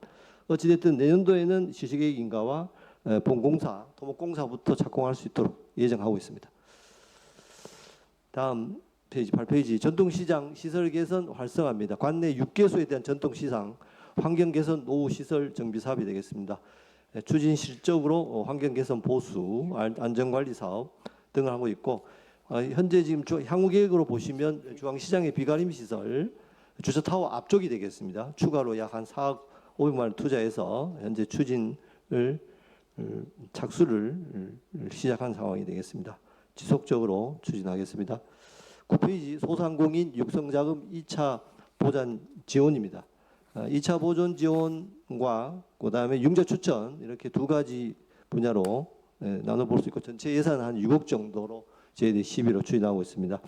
어찌됐든 내년도에는 실시계획 인가와 본공사, 토목공사부터 착공할 수 있도록 예정하고 있습니다. 다음 페이지 8페이지 전통시장 시설 개선 활성화입니다. 관내 6개소에 대한 전통시장 환경 개선 노후 시설 정비 사업이 되겠습니다. 추진 실적으로 환경 개선 보수, 안전관리 사업 등을 하고 있고 현재 지금 향후 계획으로 보시면 중앙시장의 비가림 시설 주차타워 앞쪽이 되겠습니다. 추가로 약 한 4억 500만 원 투자해서 현재 추진을 착수를 시작한 상황이 되겠습니다. 지속적으로 추진하겠습니다. 9페이지 소상공인 육성자금 2차 보전 지원입니다. 2차 보전 지원과 그다음에 융자 추천 이렇게 두 가지 분야로 나눠볼 수 있고 전체 예산 한 6억 정도로 저희들이 시비로 추진하고 있습니다.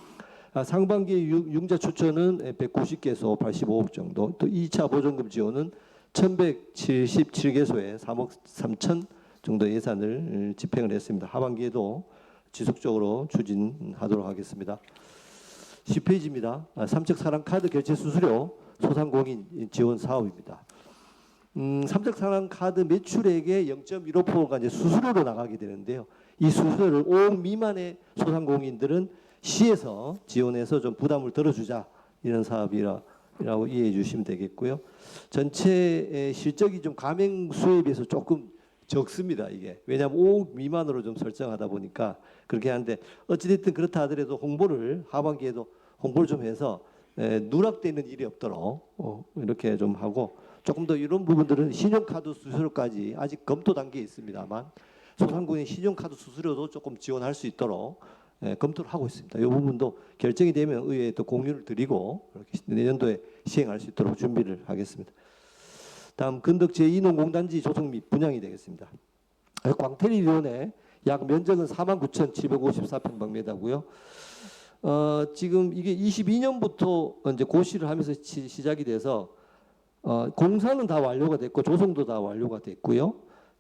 상반기 융자 추천은 190개소 85억 정도, 또 2차 보전금 지원은 1177개소에 3억 3천 정도 예산을 집행을 했습니다. 하반기에도 지속적으로 추진하도록 하겠습니다. 10페이지입니다. 삼척 사랑 카드 결제 수수료 소상공인 지원 사업입니다. 삼척 사랑 카드 매출액의 0.15%가 이제 수수료로 나가게 되는데요. 이 수수료를 5억 미만의 소상공인들은 시에서 지원해서 좀 부담을 덜어주자 이런 사업이라고 이해해 주시면 되겠고요. 전체 실적이 좀 가맹 수에 비해서 조금 적습니다. 이게 왜냐하면 5억 미만으로 좀 설정하다 보니까 그렇게 하는데 어찌됐든 그렇다 하더라도 홍보를 하반기에도 홍보를 좀 해서 누락되는 일이 없도록 이렇게 좀 하고 조금 더 이런 부분들은 신용카드 수수료까지 아직 검토 단계에 있습니다만 소상공인 신용카드 수수료도 조금 지원할 수 있도록 검토를 하고 있습니다. 이 부분도 결정이 되면 의회에 또 공유를 드리고 이렇게 내년도에 시행할 수 있도록 준비를 하겠습니다. 다음 근덕 제2농공단지 조성 및 분양이 되겠습니다. 광태리위원회 약 면적은 49,754평방미터고요. 지금 이게 22년부터 이제 고시를 하면서 시작이 돼서 공사는 다 완료가 됐고 조성도 다 완료가 됐고요.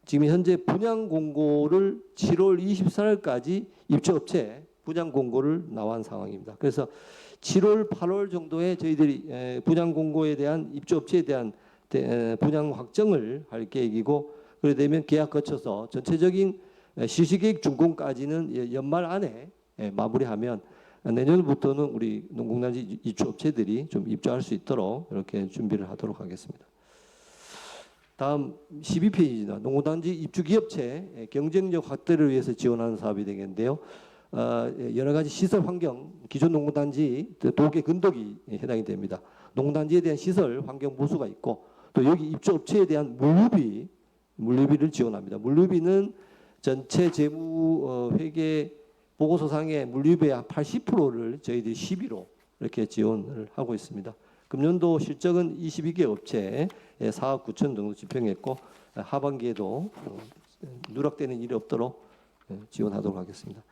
지금 현재 분양 공고를 7월 24일까지 입주업체 분양 공고를 나온 상황입니다. 그래서 7월, 8월 정도에 저희들이 분양 공고에 대한 입주업체에 대한 분양 확정을 할 계획이고 그래 되면 계약 거쳐서 전체적인 실시계획 준공까지는 연말 안에 마무리하면 내년부터는 우리 농공단지 입주업체들이 좀 입주할 수 있도록 이렇게 준비를 하도록 하겠습니다. 다음 12페이지입니다. 농공단지 입주기업체 경쟁력 확대를 위해서 지원하는 사업이 되겠는데요. 여러 가지 시설 환경, 기존 농공단지 도계 근덕이 해당이 됩니다. 농공단지에 대한 시설 환경 보수가 있고 또 여기 입주업체에 대한 물류비를 지원합니다. 물류비는 전체 재무 회계 보고서상의 물류비의 한 80%를 저희들이 시비로 이렇게 지원을 하고 있습니다. 금년도 실적은 22개 업체에 4억 9천 정도 집행했고 하반기에도 누락되는 일이 없도록 지원하도록 하겠습니다.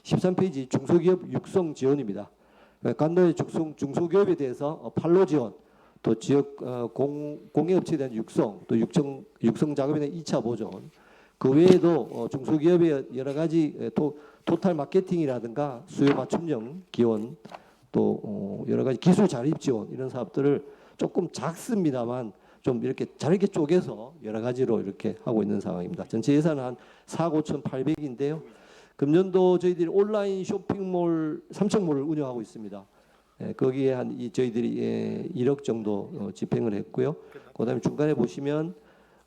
13페이지 중소기업 육성 지원입니다. 관내 중소기업에 대해서 판로 지원, 또 지역 공예업체에 대한 육성, 또 육성 작업에 대한 2차 보전, 그 외에도 중소기업의 여러 가지 토탈 마케팅이라든가 수요 맞춤형 기원, 또 여러 가지 기술 자립 지원 이런 사업들을 조금 작습니다만 좀 이렇게 잘게 쪼개서 여러 가지로 이렇게 하고 있는 상황입니다. 전체 예산은 한 4억 5,800인데요. 금년도 저희들이 온라인 쇼핑몰 3층몰을 운영하고 있습니다. 거기에 저희들이 1억 정도 집행을 했고요. 그다음에 중간에 보시면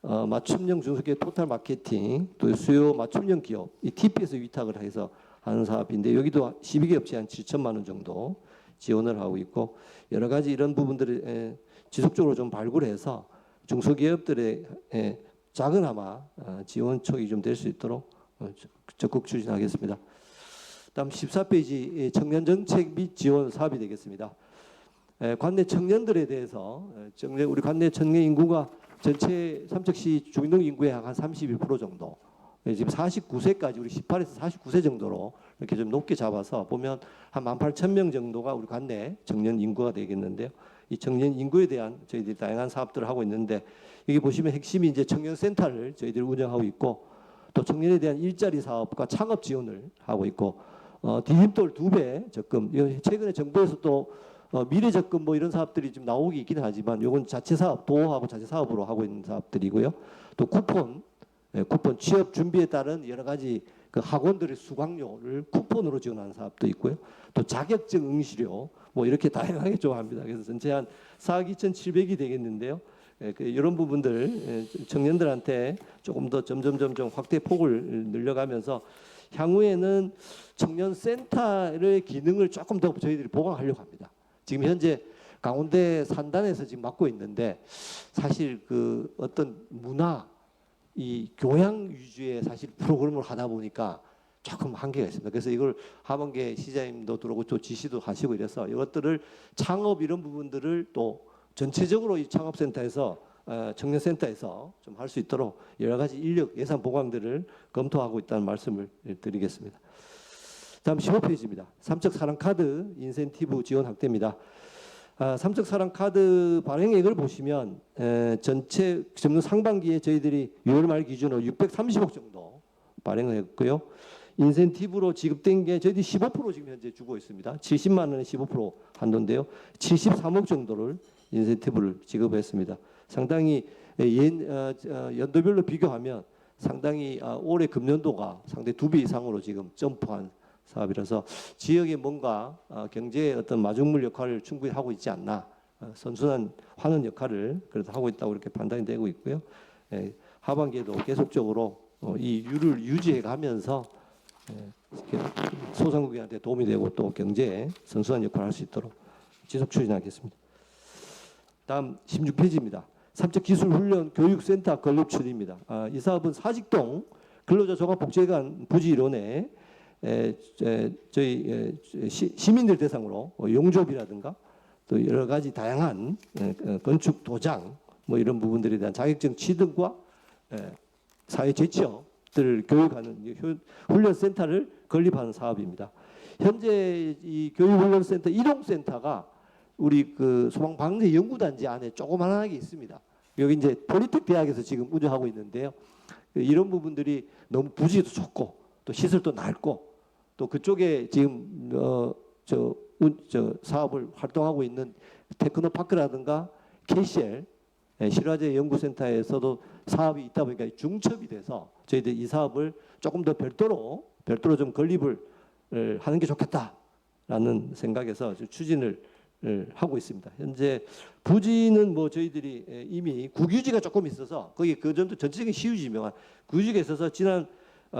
맞춤형 중소기업 토탈 마케팅, 또 수요 맞춤형 기업, 이 TP에서 위탁을 해서 하는 사업인데 여기도 12개 업체 한 7천만 원 정도 지원을 하고 있고 여러 가지 이런 부분들을 지속적으로 좀 발굴해서 중소기업들의 작은아마 지원촉이 좀 될 수 있도록 적극 추진하겠습니다. 다음 14페이지 청년 정책 및 지원 사업이 되겠습니다. 관내 청년들에 대해서 우리 관내 청년 인구가 전체 삼척시 주민등 인구의 한 31% 정도, 지금 49세까지 우리 18에서 49세 정도로 이렇게 좀 높게 잡아서 보면 한 18,000명 정도가 우리 관내 청년 인구가 되겠는데요. 이 청년 인구에 대한 저희들이 다양한 사업들을 하고 있는데 여기 보시면 핵심이 이제 청년센터를 저희들이 운영하고 있고 또 청년에 대한 일자리 사업과 창업 지원을 하고 있고 디딤돌 2배 적금, 최근에 정부에서 또 미래 적금 뭐 이런 사업들이 좀 나오기 있기는 하지만 이건 자체 사업 도어하고 자체 사업으로 하고 있는 사업들이고요. 또 쿠폰 취업 준비에 따른 여러 가지 그 학원들의 수강료를 쿠폰으로 지원하는 사업도 있고요. 또 자격증 응시료 뭐 이렇게 다양하게 좀 합니다. 그래서 전체 한 4억 2,700이 되겠는데요. 이런 부분들 청년들한테 조금 더 점점 확대 폭을 늘려가면서 향후에는 청년센터의 기능을 조금 더 저희들이 보강하려고 합니다. 지금 현재 강원대 산단에서 지금 맡고 있는데 사실 그 어떤 문화 이 교양 위주의 사실 프로그램을 하다 보니까 조금 한계가 있습니다. 그래서 이걸 하반기에 시장님도 들어오고 또 지시도 하시고 이래서 이것들을 창업 이런 부분들을 또 전체적으로 이 창업센터에서 청년센터에서 좀 할 수 있도록 여러 가지 인력 예산 보강들을 검토하고 있다는 말씀을 드리겠습니다. 다음 15페이지입니다. 삼척 사랑카드 인센티브 지원 확대입니다. 삼척 사랑카드 발행액을 보시면 전체 전년 상반기에 저희들이 6월 말 기준으로 630억 정도 발행을 했고요. 인센티브로 지급된 게 저희들이 15% 지금 현재 주고 있습니다. 70만 원에 15% 한도인데요. 73억 정도를 인센티브를 지급했습니다. 상당히 연도별로 비교하면 상당히 올해 금년도가 상당히 2배 이상으로 지금 점프한 사업이라서 지역에 뭔가 경제의 어떤 마중물 역할을 충분히 하고 있지 않나, 선순환 환원 역할을 그래도 하고 있다고 이렇게 판단이 되고 있고요. 하반기에도 계속적으로 이 율을 유지해 가면서 소상공인한테 도움이 되고 또 경제에 선순환 역할을 할 수 있도록 지속 추진하겠습니다. 다음 16페이지입니다. 삼척기술훈련 교육센터 건립출입니다. 이 사업은 사직동 근로자 종합복지관 부지 일원에 저희 시민들 대상으로 용접이라든가 또 여러 가지 다양한 건축 도장 뭐 이런 부분들에 대한 자격증 취득과 사회 제취업들을 교육하는 훈련센터를 건립하는 사업입니다. 현재 이 교육훈련센터 일용센터가 우리 그 소방방재연구단지 안에 조그만하게 있습니다. 여기 이제 포리텍 대학에서 지금 운영하고 있는데요. 이런 부분들이 너무 부지도 좋고 또 시설도 넓고 또 그쪽에 지금 저 사업을 활동하고 있는 테크노파크라든가 KCL 실화재 연구센터에서도 사업이 있다 보니까 중첩이 돼서 저희들이 이 사업을 조금 더 별도로 좀 건립을 하는 게 좋겠다라는 생각에서 추진을 하고 있습니다. 현재 부지는 뭐 저희들이 이미 국유지가 조금 있어서 거기 그 정도 전체적인 시유지 유명한 국유지가 있어서 지난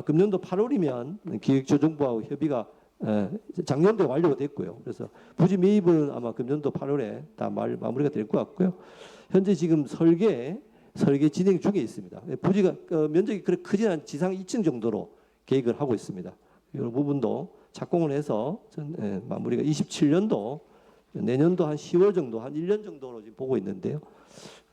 금년도 8월이면 기획조정부하고 협의가 작년도에 완료가 됐고요. 그래서 부지 매입은 아마 금년도 8월에 다 마무리가 될 것 같고요. 현재 지금 설계 진행 중에 있습니다. 부지가 면적이 그렇게 크지는 않은 지상 2층 정도로 계획을 하고 있습니다. 이 부분도 착공을 해서 마무리가 27년도 내년도 한 10월 정도, 한 1년 정도로 지금 보고 있는데요.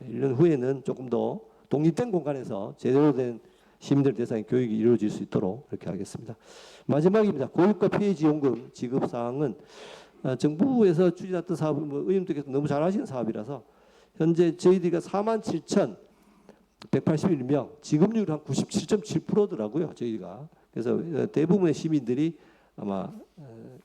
1년 후에는 조금 더 독립된 공간에서 제대로 된 시민들 대상의 교육이 이루어질 수 있도록 그렇게 하겠습니다. 마지막입니다. 교육과 피해지원금 지급 사항은 정부에서 추진했던 사업, 의원님들께서 너무 잘 아시는 사업이라서 현재 저희들이 47,181명, 지급률 한 97.7%더라고요. 저희가. 그래서 대부분의 시민들이 아마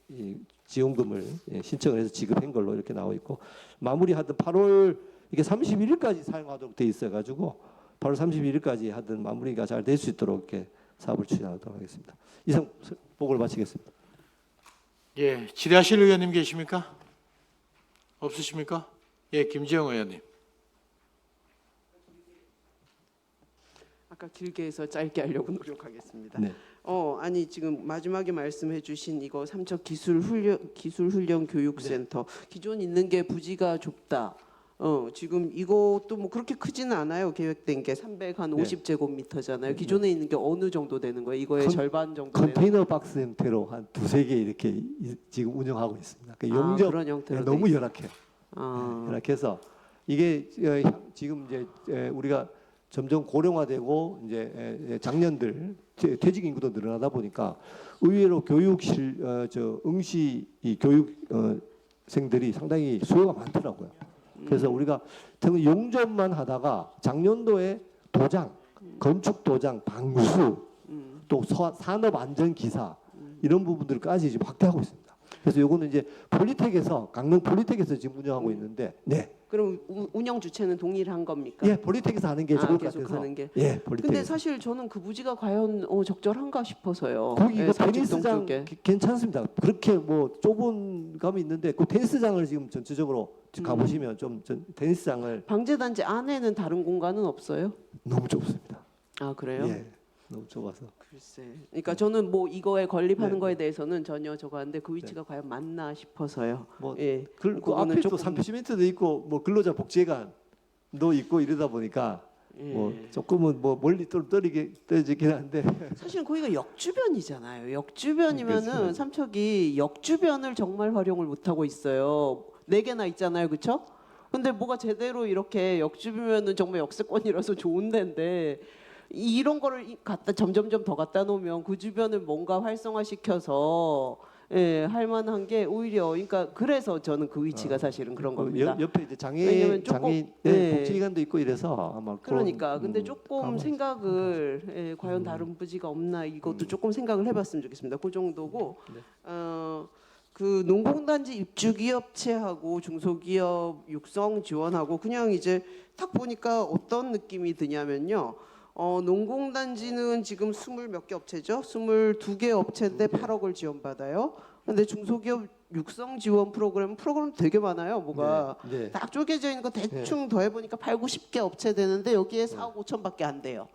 이 지원금을 신청을 해서 지급한 걸로 이렇게 나와 있고, 마무리하던 8월 이게 31일까지 사용하도록 돼 있어 가지고 8월 31일까지 하던 마무리가 잘 될 수 있도록 이렇게 사업을 추진하도록 하겠습니다. 이상 보고를 마치겠습니다. 예, 질의하실 의원님 계십니까? 없으십니까? 예, 김지영 의원님. 아까 길게 해서 짧게 하려고 노력하겠습니다. 네. 아니 지금 마지막에 말씀해주신 이거 삼척 기술훈련 교육센터 기존 있는 게 부지가 좁다. 지금 이것도 뭐 그렇게 크지는 않아요. 계획된 게 350제곱미터잖아요. 기존에 있는 게 어느 정도 되는 거예요? 이거의 절반 정도 되는 컨테이너 박스 형태로 한 두세 개 이렇게 지금 운영하고 있습니다. 그러니까 용접 그런 형태로 너무 돼 열악해요. 아, 열악해서 이게 지금 이제 우리가 점점 고령화되고 이제 장년들 퇴직 인구도 늘어나다 보니까 의외로 교육실 응시 이 교육생들이 상당히 수요가 많더라고요. 그래서 우리가 용접만 하다가 작년도에 도장, 건축 도장, 방수, 또 산업 안전 기사 이런 부분들까지 지금 확대하고 있습니다. 그래서 요거는 이제 폴리텍에서 강릉 폴리텍에서 지금 운영하고 있는데, 네. 그럼 운영 주체는 동일한 겁니까? 예, 폴리텍에서 하는 게 좋을 것 계속 같아서. 하는 게. 예, 폴리텍. 근데 사실 저는 그 부지가 과연 적절한가 싶어서요. 거기 이거 삼척동 테니스장 쪽에. 괜찮습니다. 그렇게 뭐 좁은 감이 있는데 그 테니스장을 지금 전체적으로 가보시면 좀 테니스장을 방제단지 안에는 다른 공간은 없어요? 너무 좁습니다. 아 그래요? 예, 너무 좁아서. 글쎄. 그러니까 저는 뭐 이거에 건립하는 네. 거에 대해서는 전혀 저거 하는데 그 위치가 과연 맞나 싶어서요. 뭐 예. 그 그거는 앞에 또 조금- 산표시멘트도 있고 뭐 근로자 복지회관도 있고 이러다 보니까 예. 뭐 조금은 뭐 멀리 또 떨어지긴 한데 사실 거기가 역 주변이잖아요. 역 주변이면은 그렇죠. 삼척이 역 주변을 정말 활용을 못 하고 있어요. 4개나 있잖아요, 그렇죠? 근데 뭐가 제대로 이렇게 역 주변은 정말 역세권이라서 좋은 데인데 이런 거를 갖다 점점점 더 갖다 놓으면 그 주변을 뭔가 활성화시켜서 할 만한 게 오히려 그러니까 그래서 저는 그 위치가 사실은 그런 겁니다. 옆에 이제 왜냐면 조금- 장애인 네. 복지기관도 있고 이래서 아마 그러니까 그런, 근데 조금 가만- 생각을 과연 다른 부지가 없나 이것도 조금 생각을 해봤으면 좋겠습니다. 그 정도고 그 농공단지 입주기업체하고 중소기업 육성 지원하고 그냥 이제 딱 보니까 어떤 느낌이 드냐면요. 농공단지는 지금 20 몇 개 업체죠. 22개 업체인데 8억을 지원받아요. 근데 중소기업 육성 지원 프로그램 되게 많아요. 뭐가 네. 딱 쪼개져 있는 거 대충 더해보니까 8, 90개 업체 되는데 여기에 4억 5천밖에 안 돼요.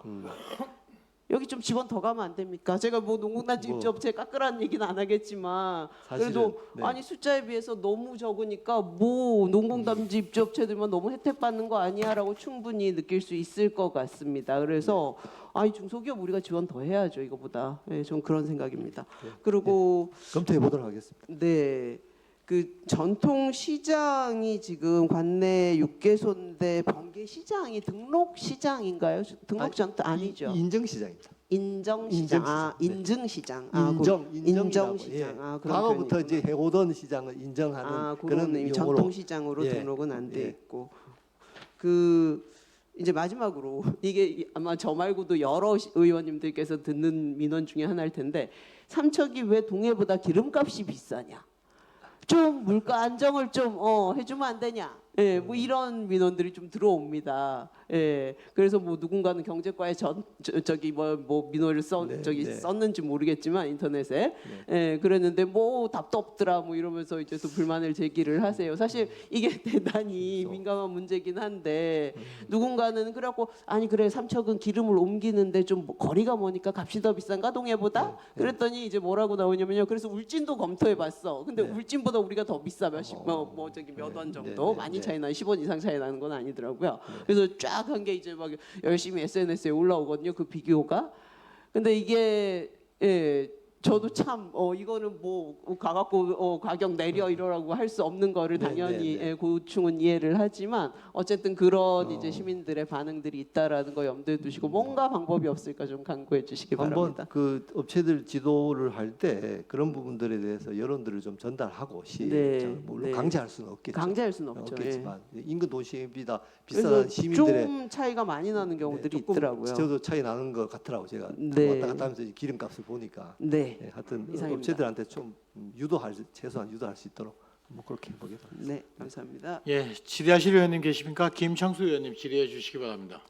여기 좀 지원 더 가면 안 됩니까? 제가 뭐 농공단지 뭐. 입주업체 깎으라는 얘기는 안 하겠지만 사실은, 그래도 네. 아니 숫자에 비해서 너무 적으니까 뭐 농공단지 입주업체들만 너무 혜택 받는 거 아니야라고 충분히 느낄 수 있을 것 같습니다. 그래서 아니 중소기업 우리가 지원 더 해야죠 이거보다. 네, 전 그런 생각입니다. 그리고 검토해 보도록 하겠습니다. 네. 그 전통 시장이 지금 관내 6개소인데 번개 시장이 등록 시장인가요? 등록 전통 아니죠. 인정시장입니다. 인정시장. 아, 인증시장. 아, 인정이라고. 인정시장. 예. 아, 그런 과거부터 표현이구나. 이제 해오던 시장을 인정하는 아, 그런 그런 용어로 전통시장으로 예. 등록은 안 돼 예. 있고 그 이제 마지막으로 이게 아마 저 말고도 여러 의원님들께서 듣는 민원 중에 하나일 텐데 삼척이 왜 동해보다 기름값이 비싸냐? 좀 물가 안정을 좀 해주면 안 되냐? 예, 뭐 이런 민원들이 좀 들어옵니다. 예, 그래서 뭐 누군가는 경제과에 저기 뭐 민원을 네, 저기 네. 썼는지 모르겠지만 인터넷에 예, 그랬는데 뭐 답도 없더라 뭐 이러면서 이제 또 불만을 제기를 하세요. 사실 이게 대단히 민감한 문제긴 한데 누군가는 그래갖고 아니 그래 삼척은 기름을 옮기는데 좀 거리가 머니까 값이 더 비싼가 동해보다? 그랬더니 이제 뭐라고 나오냐면요. 그래서 울진도 검토해봤어. 근데 네. 울진보다 우리가 더 비싸 뭐 저기 몇 원 정도 네, 많이 네. 차이 나 10원 이상 차이 나는 건 아니더라고요. 그래서 쫙 한 게 이제 막 열심히 SNS에 올라오거든요. 그 비교가. 근데 이게 저도 참 이거는 뭐 가갖고 가격 내려 이러라고 할 수 없는 거를 네, 당연히 네, 네. 예, 고충은 이해를 하지만 어쨌든 그런 이제 시민들의 반응들이 있다라는 거 염두에 두시고 뭔가 방법이 없을까 좀 강구해 주시기 한번 바랍니다. 그 업체들 지도를 할 때 그런 부분들에 대해서 여론들을 좀 전달하고 네, 물론 네. 강제할 수는 없겠죠. 강제할 수는 없죠. 예. 없겠지만 인근 도시보다 그래서 비싼 시민들의 좀 차이가 많이 나는 경우들이 조금 있더라고요. 저도 차이 나는 것 같더라고 제가 네. 왔다 갔다 하면서 기름값을 보니까 네, 하여튼 이상입니다. 업체들한테 좀 최소한 유도할 수 있도록 뭐 그렇게 해보겠습니다. 네, 감사합니다. 예, 질의하실 의원님 계십니까? 김창수 의원님 질의해 주시기 바랍니다.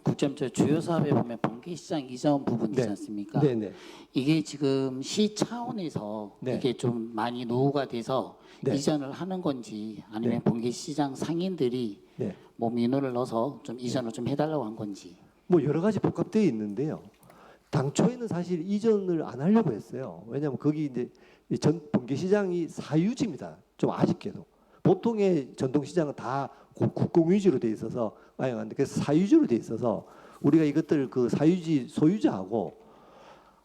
국점저 주요 사업에 보면 번개시장 이전 부분 있지 네. 않습니까? 네네. 이게 지금 시 차원에서 네. 이게 좀 많이 노후가 돼서 네. 이전을 하는 건지 아니면 네. 번개시장 상인들이 네. 뭐 민원을 넣어서 좀 이전을 좀 해달라고 한 건지. 뭐 여러 가지 복합되어 있는데요. 당초에는 사실 이전을 안 하려고 했어요. 왜냐하면 거기 이제 전 번개시장이 사유지입니다. 좀 아쉽게도 보통의 전통시장은 다 국공 위주로 돼 있어서 많이 그래서 사유지로 돼 있어서 우리가 이것들 그 사유지 소유자하고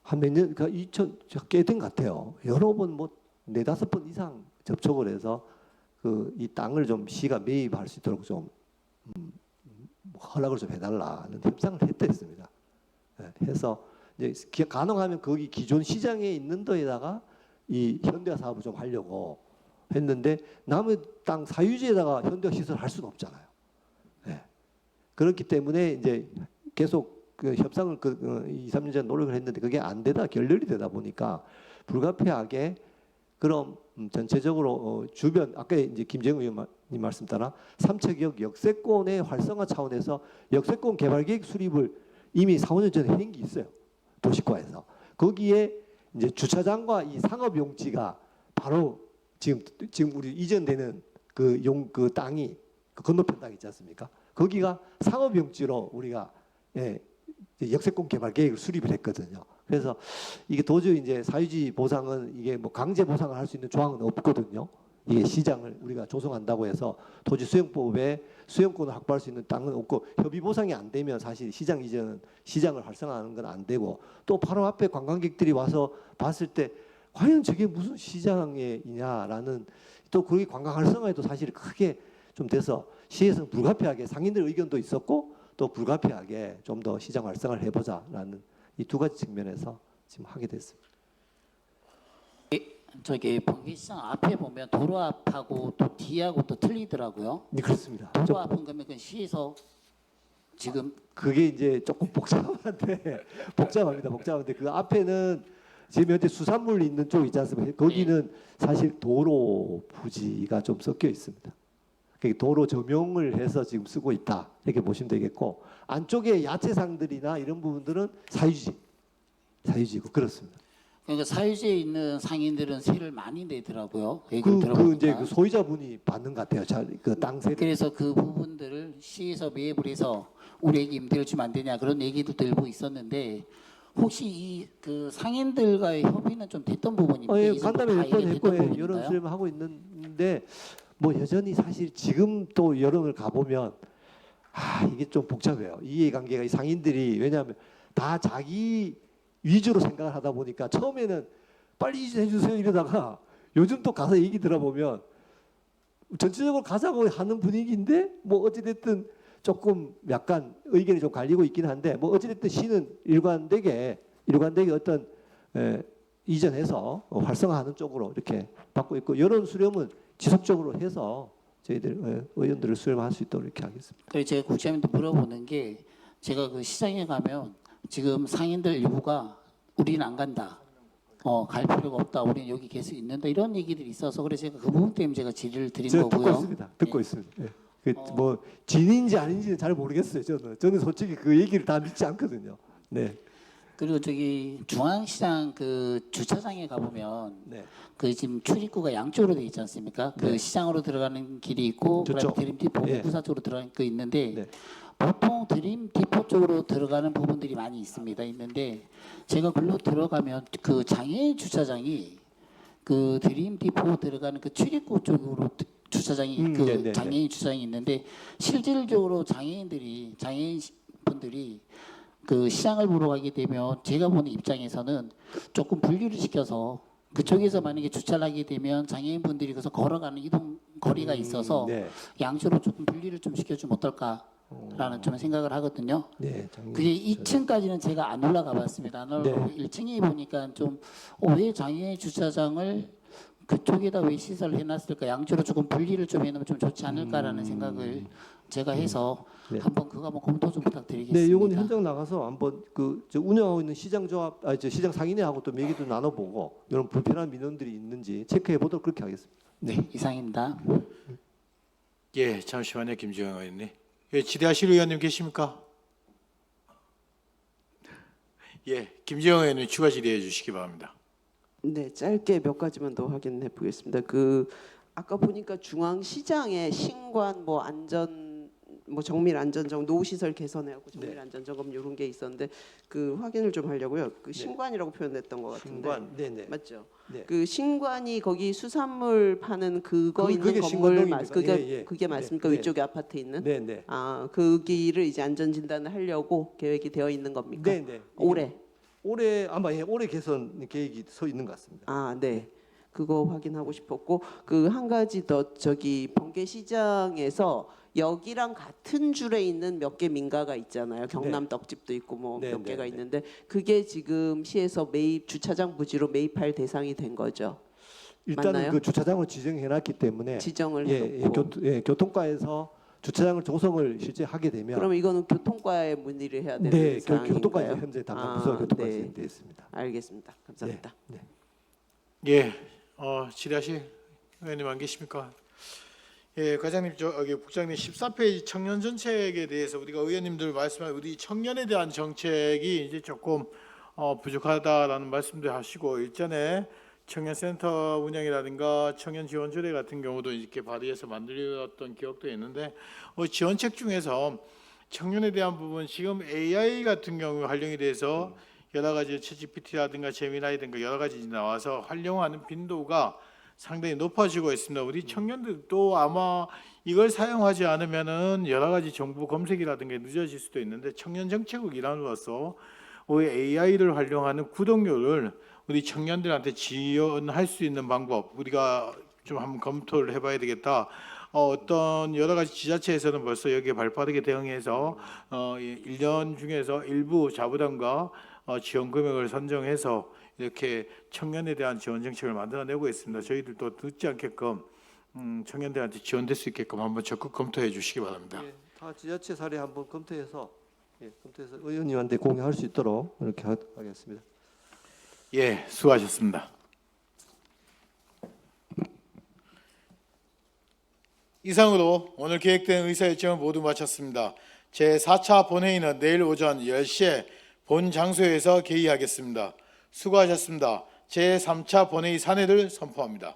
한 몇 년, 그 2000 꽤된 것 같아요. 여러 번 뭐 4-5번 이상 접촉을 해서 그 이 땅을 좀 시가 매입할 수 있도록 좀 허락을 좀 해달라는 협상을 했댔습니다. 해서 이제 가능하면 거기 기존 시장에 있는 데에다가 이 현대화 사업을 좀 하려고 했는데 남의 땅 사유지에다가 현대화 시설을 할 수는 없잖아요. 그렇기 때문에 이제 계속 그 협상을 2-3년 전에 노력을 했는데 그게 안 되다 결렬이 되다 보니까 불가피하게 그럼 전체적으로 주변 아까 이제 김정은 의원님 말씀 따라 삼척역 역세권의 활성화 차원에서 역세권 개발 계획 수립을 이미 4-5년 전에 한 게 있어요. 도시과에서 거기에 이제 주차장과 이 상업 용지가 바로 지금 우리 이전되는 그 땅이 그 건너편 땅 있지 않습니까? 거기가 상업 용지로 우리가 역세권 개발 계획을 수립을 했거든요. 그래서 이게 도저히 이제 사유지 보상은 이게 뭐 강제 보상을 할 수 있는 조항은 없거든요. 이게 시장을 우리가 조성한다고 해서 토지 수용법에 수용권을 확보할 수 있는 땅은 없고 협의 보상이 안 되면 사실 시장 이전은 시장을 활성화하는 건 안 되고 또 바로 앞에 관광객들이 와서 봤을 때 과연 저게 무슨 시장이냐라는 또 거기 관광 활성화에도 사실 크게 좀 돼서 시에서는 불가피하게 상인들 의견도 있었고 또 불가피하게 좀 더 시장 활성화를 해보자라는 이 두 가지 측면에서 지금 하게 됐습니다. 저기 번개시장 앞에 보면 도로 앞하고 또 뒤하고 또 틀리더라고요. 네, 그렇습니다. 도로 앞은 그러면 그 시에서 지금 그게 이제 조금 복잡합니다. 그 앞에는 지금 현재 수산물 있는 쪽 있지 않습니까? 거기는 사실 도로 부지가 좀 섞여 있습니다. 도로 점용을 해서 지금 쓰고 있다 이렇게 보시면 되겠고 안쪽에 야채상들이나 이런 부분들은 사유지고 그렇습니다. 그러니까 사유지에 있는 상인들은 세를 많이 내더라고요. 그 얘기를 들어보니까. 이제 그 소유자분이 받는 것 같아요. 그 땅세. 그래서 그 부분들을 시에서 매입을 해서 우리에게 임대를 주면 안 되냐 그런 얘기도 들고 있었는데 혹시 이 그 상인들과의 협의는 좀 됐던 부분입니까? 예, 이 정도 간담회 다 몇 번 이게 했고 됐던 여론 부분인가요? 수렴을 하고 있는데 뭐 여전히 사실 지금 또 여론을 가보면 이게 좀 복잡해요. 이해관계가 이 상인들이 왜냐하면 다 자기 위주로 생각을 하다 보니까 처음에는 빨리 이전해 주세요 이러다가 요즘 또 가서 얘기 들어보면 전체적으로 가자고 하는 분위기인데 뭐 어찌됐든 조금 약간 의견이 좀 갈리고 있긴 한데 뭐 어찌됐든 시는 일관되게 어떤 이전해서 활성화하는 쪽으로 이렇게 받고 있고 여론 수렴은 지속적으로 해서 저희들 의원들을 수렴할 수 있도록 이렇게 하겠습니다. 그래서 제가 국장님한테 물어보는 게 제가 그 시장에 가면 지금 상인들 일부가 우리는 안 간다. 갈 필요가 없다. 우리는 여기 계속 있는다. 이런 얘기들이 있어서 그래서 제가 그 부분 때문에 제가 질의를 드린 제가 거고요. 듣고 있습니다. 듣고 있습니다. 뭐 진인지 아닌지는 잘 모르겠어요. 저는 솔직히 그 얘기를 다 믿지 않거든요. 네. 그리고 저기 중앙시장 그 주차장에 가보면 네. 그 지금 출입구가 양쪽으로 돼 있지 않습니까? 그 네. 시장으로 들어가는 길이 있고 그다음에 저쪽. 드림 디포 예. 부사 쪽으로 들어가는 거 있는데 네. 보통 드림 디포 쪽으로 들어가는 부분들이 많이 있는데 제가 글로 들어가면 그 장애인 주차장이 그 드림 디포 들어가는 그 출입구 쪽으로 주차장이 그 네, 네, 장애인 주차장이 있는데 실질적으로 장애인 분들이 그 시장을 보러 가게 되면 제가 보는 입장에서는 조금 분리를 시켜서 그쪽에서 만약에 주차를 하게 되면 장애인분들이 그래서 걸어가는 이동 거리가 있어서 네. 양쪽으로 조금 분리를 좀 시켜주면 어떨까라는 좀 생각을 하거든요. 네, 장애인 그게 주차장. 2층까지는 제가 안 올라가 봤습니다. 안 올라가고 1층에 보니까 좀 왜 장애인 주차장을 그쪽에다 왜 시설을 해놨을까? 양쪽으로 조금 분리를 좀 해놓으면 좀 좋지 않을까라는 생각을 제가 해서 네. 한번 그거 한번 검토 좀 부탁드리겠습니다. 네, 요거는 현장 나가서 한번 저 운영하고 있는 시장 조합, 저 시장 상인회하고 또 얘기도 나눠보고 이런 불편한 민원들이 있는지 체크해 보도록 그렇게 하겠습니다. 네, 이상입니다. 예, 잠시만요, 김지영 의원님. 예, 질의하실 의원님 계십니까? 예, 김지영 의원님 추가 질의해 주시기 바랍니다. 네, 짧게 몇 가지만 더 확인해 보겠습니다. 아까 보니까 중앙시장에 신관 뭐 안전 뭐 정밀 안전점 노후 시설 개선해하고 정밀 안전점검 이런 게 있었는데 그 확인을 좀 하려고요. 신관이라고 표현했던 것 같은데 신관, 네네. 맞죠? 네. 신관이 거기 수산물 파는 그거 있는 그게 건물 신관동입니까? 그게 맞습니까? 네. 위쪽에 아파트 있는? 네네. 거기를 이제 안전 진단을 하려고 계획이 되어 있는 겁니까? 네네. 올해? 아마 올해 개선 계획이 서 있는 것 같습니다. 네. 그거 확인하고 싶었고 한 가지 더 번개 시장에서 여기랑 같은 줄에 있는 몇 개 민가가 있잖아요. 경남 떡집도 있고 뭐 네, 몇 네, 개가 네. 있는데 그게 지금 시에서 주차장 부지로 매입할 대상이 된 거죠. 일단은 맞나요? 그 주차장을 지정해놨기 때문에 지정을 예, 해놓고. 교통과에서 주차장을 조성을 실제 하게 되면 그럼 이거는 교통과에 문의를 해야 되는 네, 사항인가요? 교통과 현재 담당 부서가 교통과 네. 진행되어 있습니다. 알겠습니다. 감사합니다. 네. 예, 질의하실 의원님 안 계십니까? 예, 과장님, 국장님 14페이지 청년 정책에 대해서 우리가 의원님들 말씀한 우리 청년에 대한 정책이 이제 조금 부족하다라는 말씀도 하시고 일전에 청년센터 운영이라든가 청년 지원 조례 같은 경우도 이렇게 발의해서 만들었던 기억도 있는데 지원책 중에서 청년에 대한 부분 지금 AI 같은 경우 활용에 대해서 여러 가지 챗GPT라든가 제미나이든가 여러 가지 나와서 활용하는 빈도가 상당히 높아지고 있습니다. 우리 청년들도 아마 이걸 사용하지 않으면은 여러 가지 정보 검색이라든가 늦어질 수도 있는데 청년 정책국 일환으로서 AI를 활용하는 구독료를 우리 청년들한테 지원할 수 있는 방법 우리가 좀 한번 검토를 해봐야 되겠다. 어떤 여러 가지 지자체에서는 벌써 여기에 발빠르게 대응해서 1년 중에서 일부 자부담과 지원 금액을 선정해서 이렇게 청년에 대한 지원 정책을 만들어내고 있습니다. 저희들도 늦지 않게끔 청년들한테 지원될 수 있게끔 한번 적극 검토해 주시기 바랍니다. 예, 다 지자체 사례 한번 검토해서 의원님한테 공유할 수 있도록 이렇게 하겠습니다. 예, 수고하셨습니다. 이상으로 오늘 계획된 의사일정을 모두 마쳤습니다. 제4차 본회의는 내일 오전 10시에 본 장소에서 개의하겠습니다. 수고하셨습니다. 제3차 본회의 산회를 선포합니다.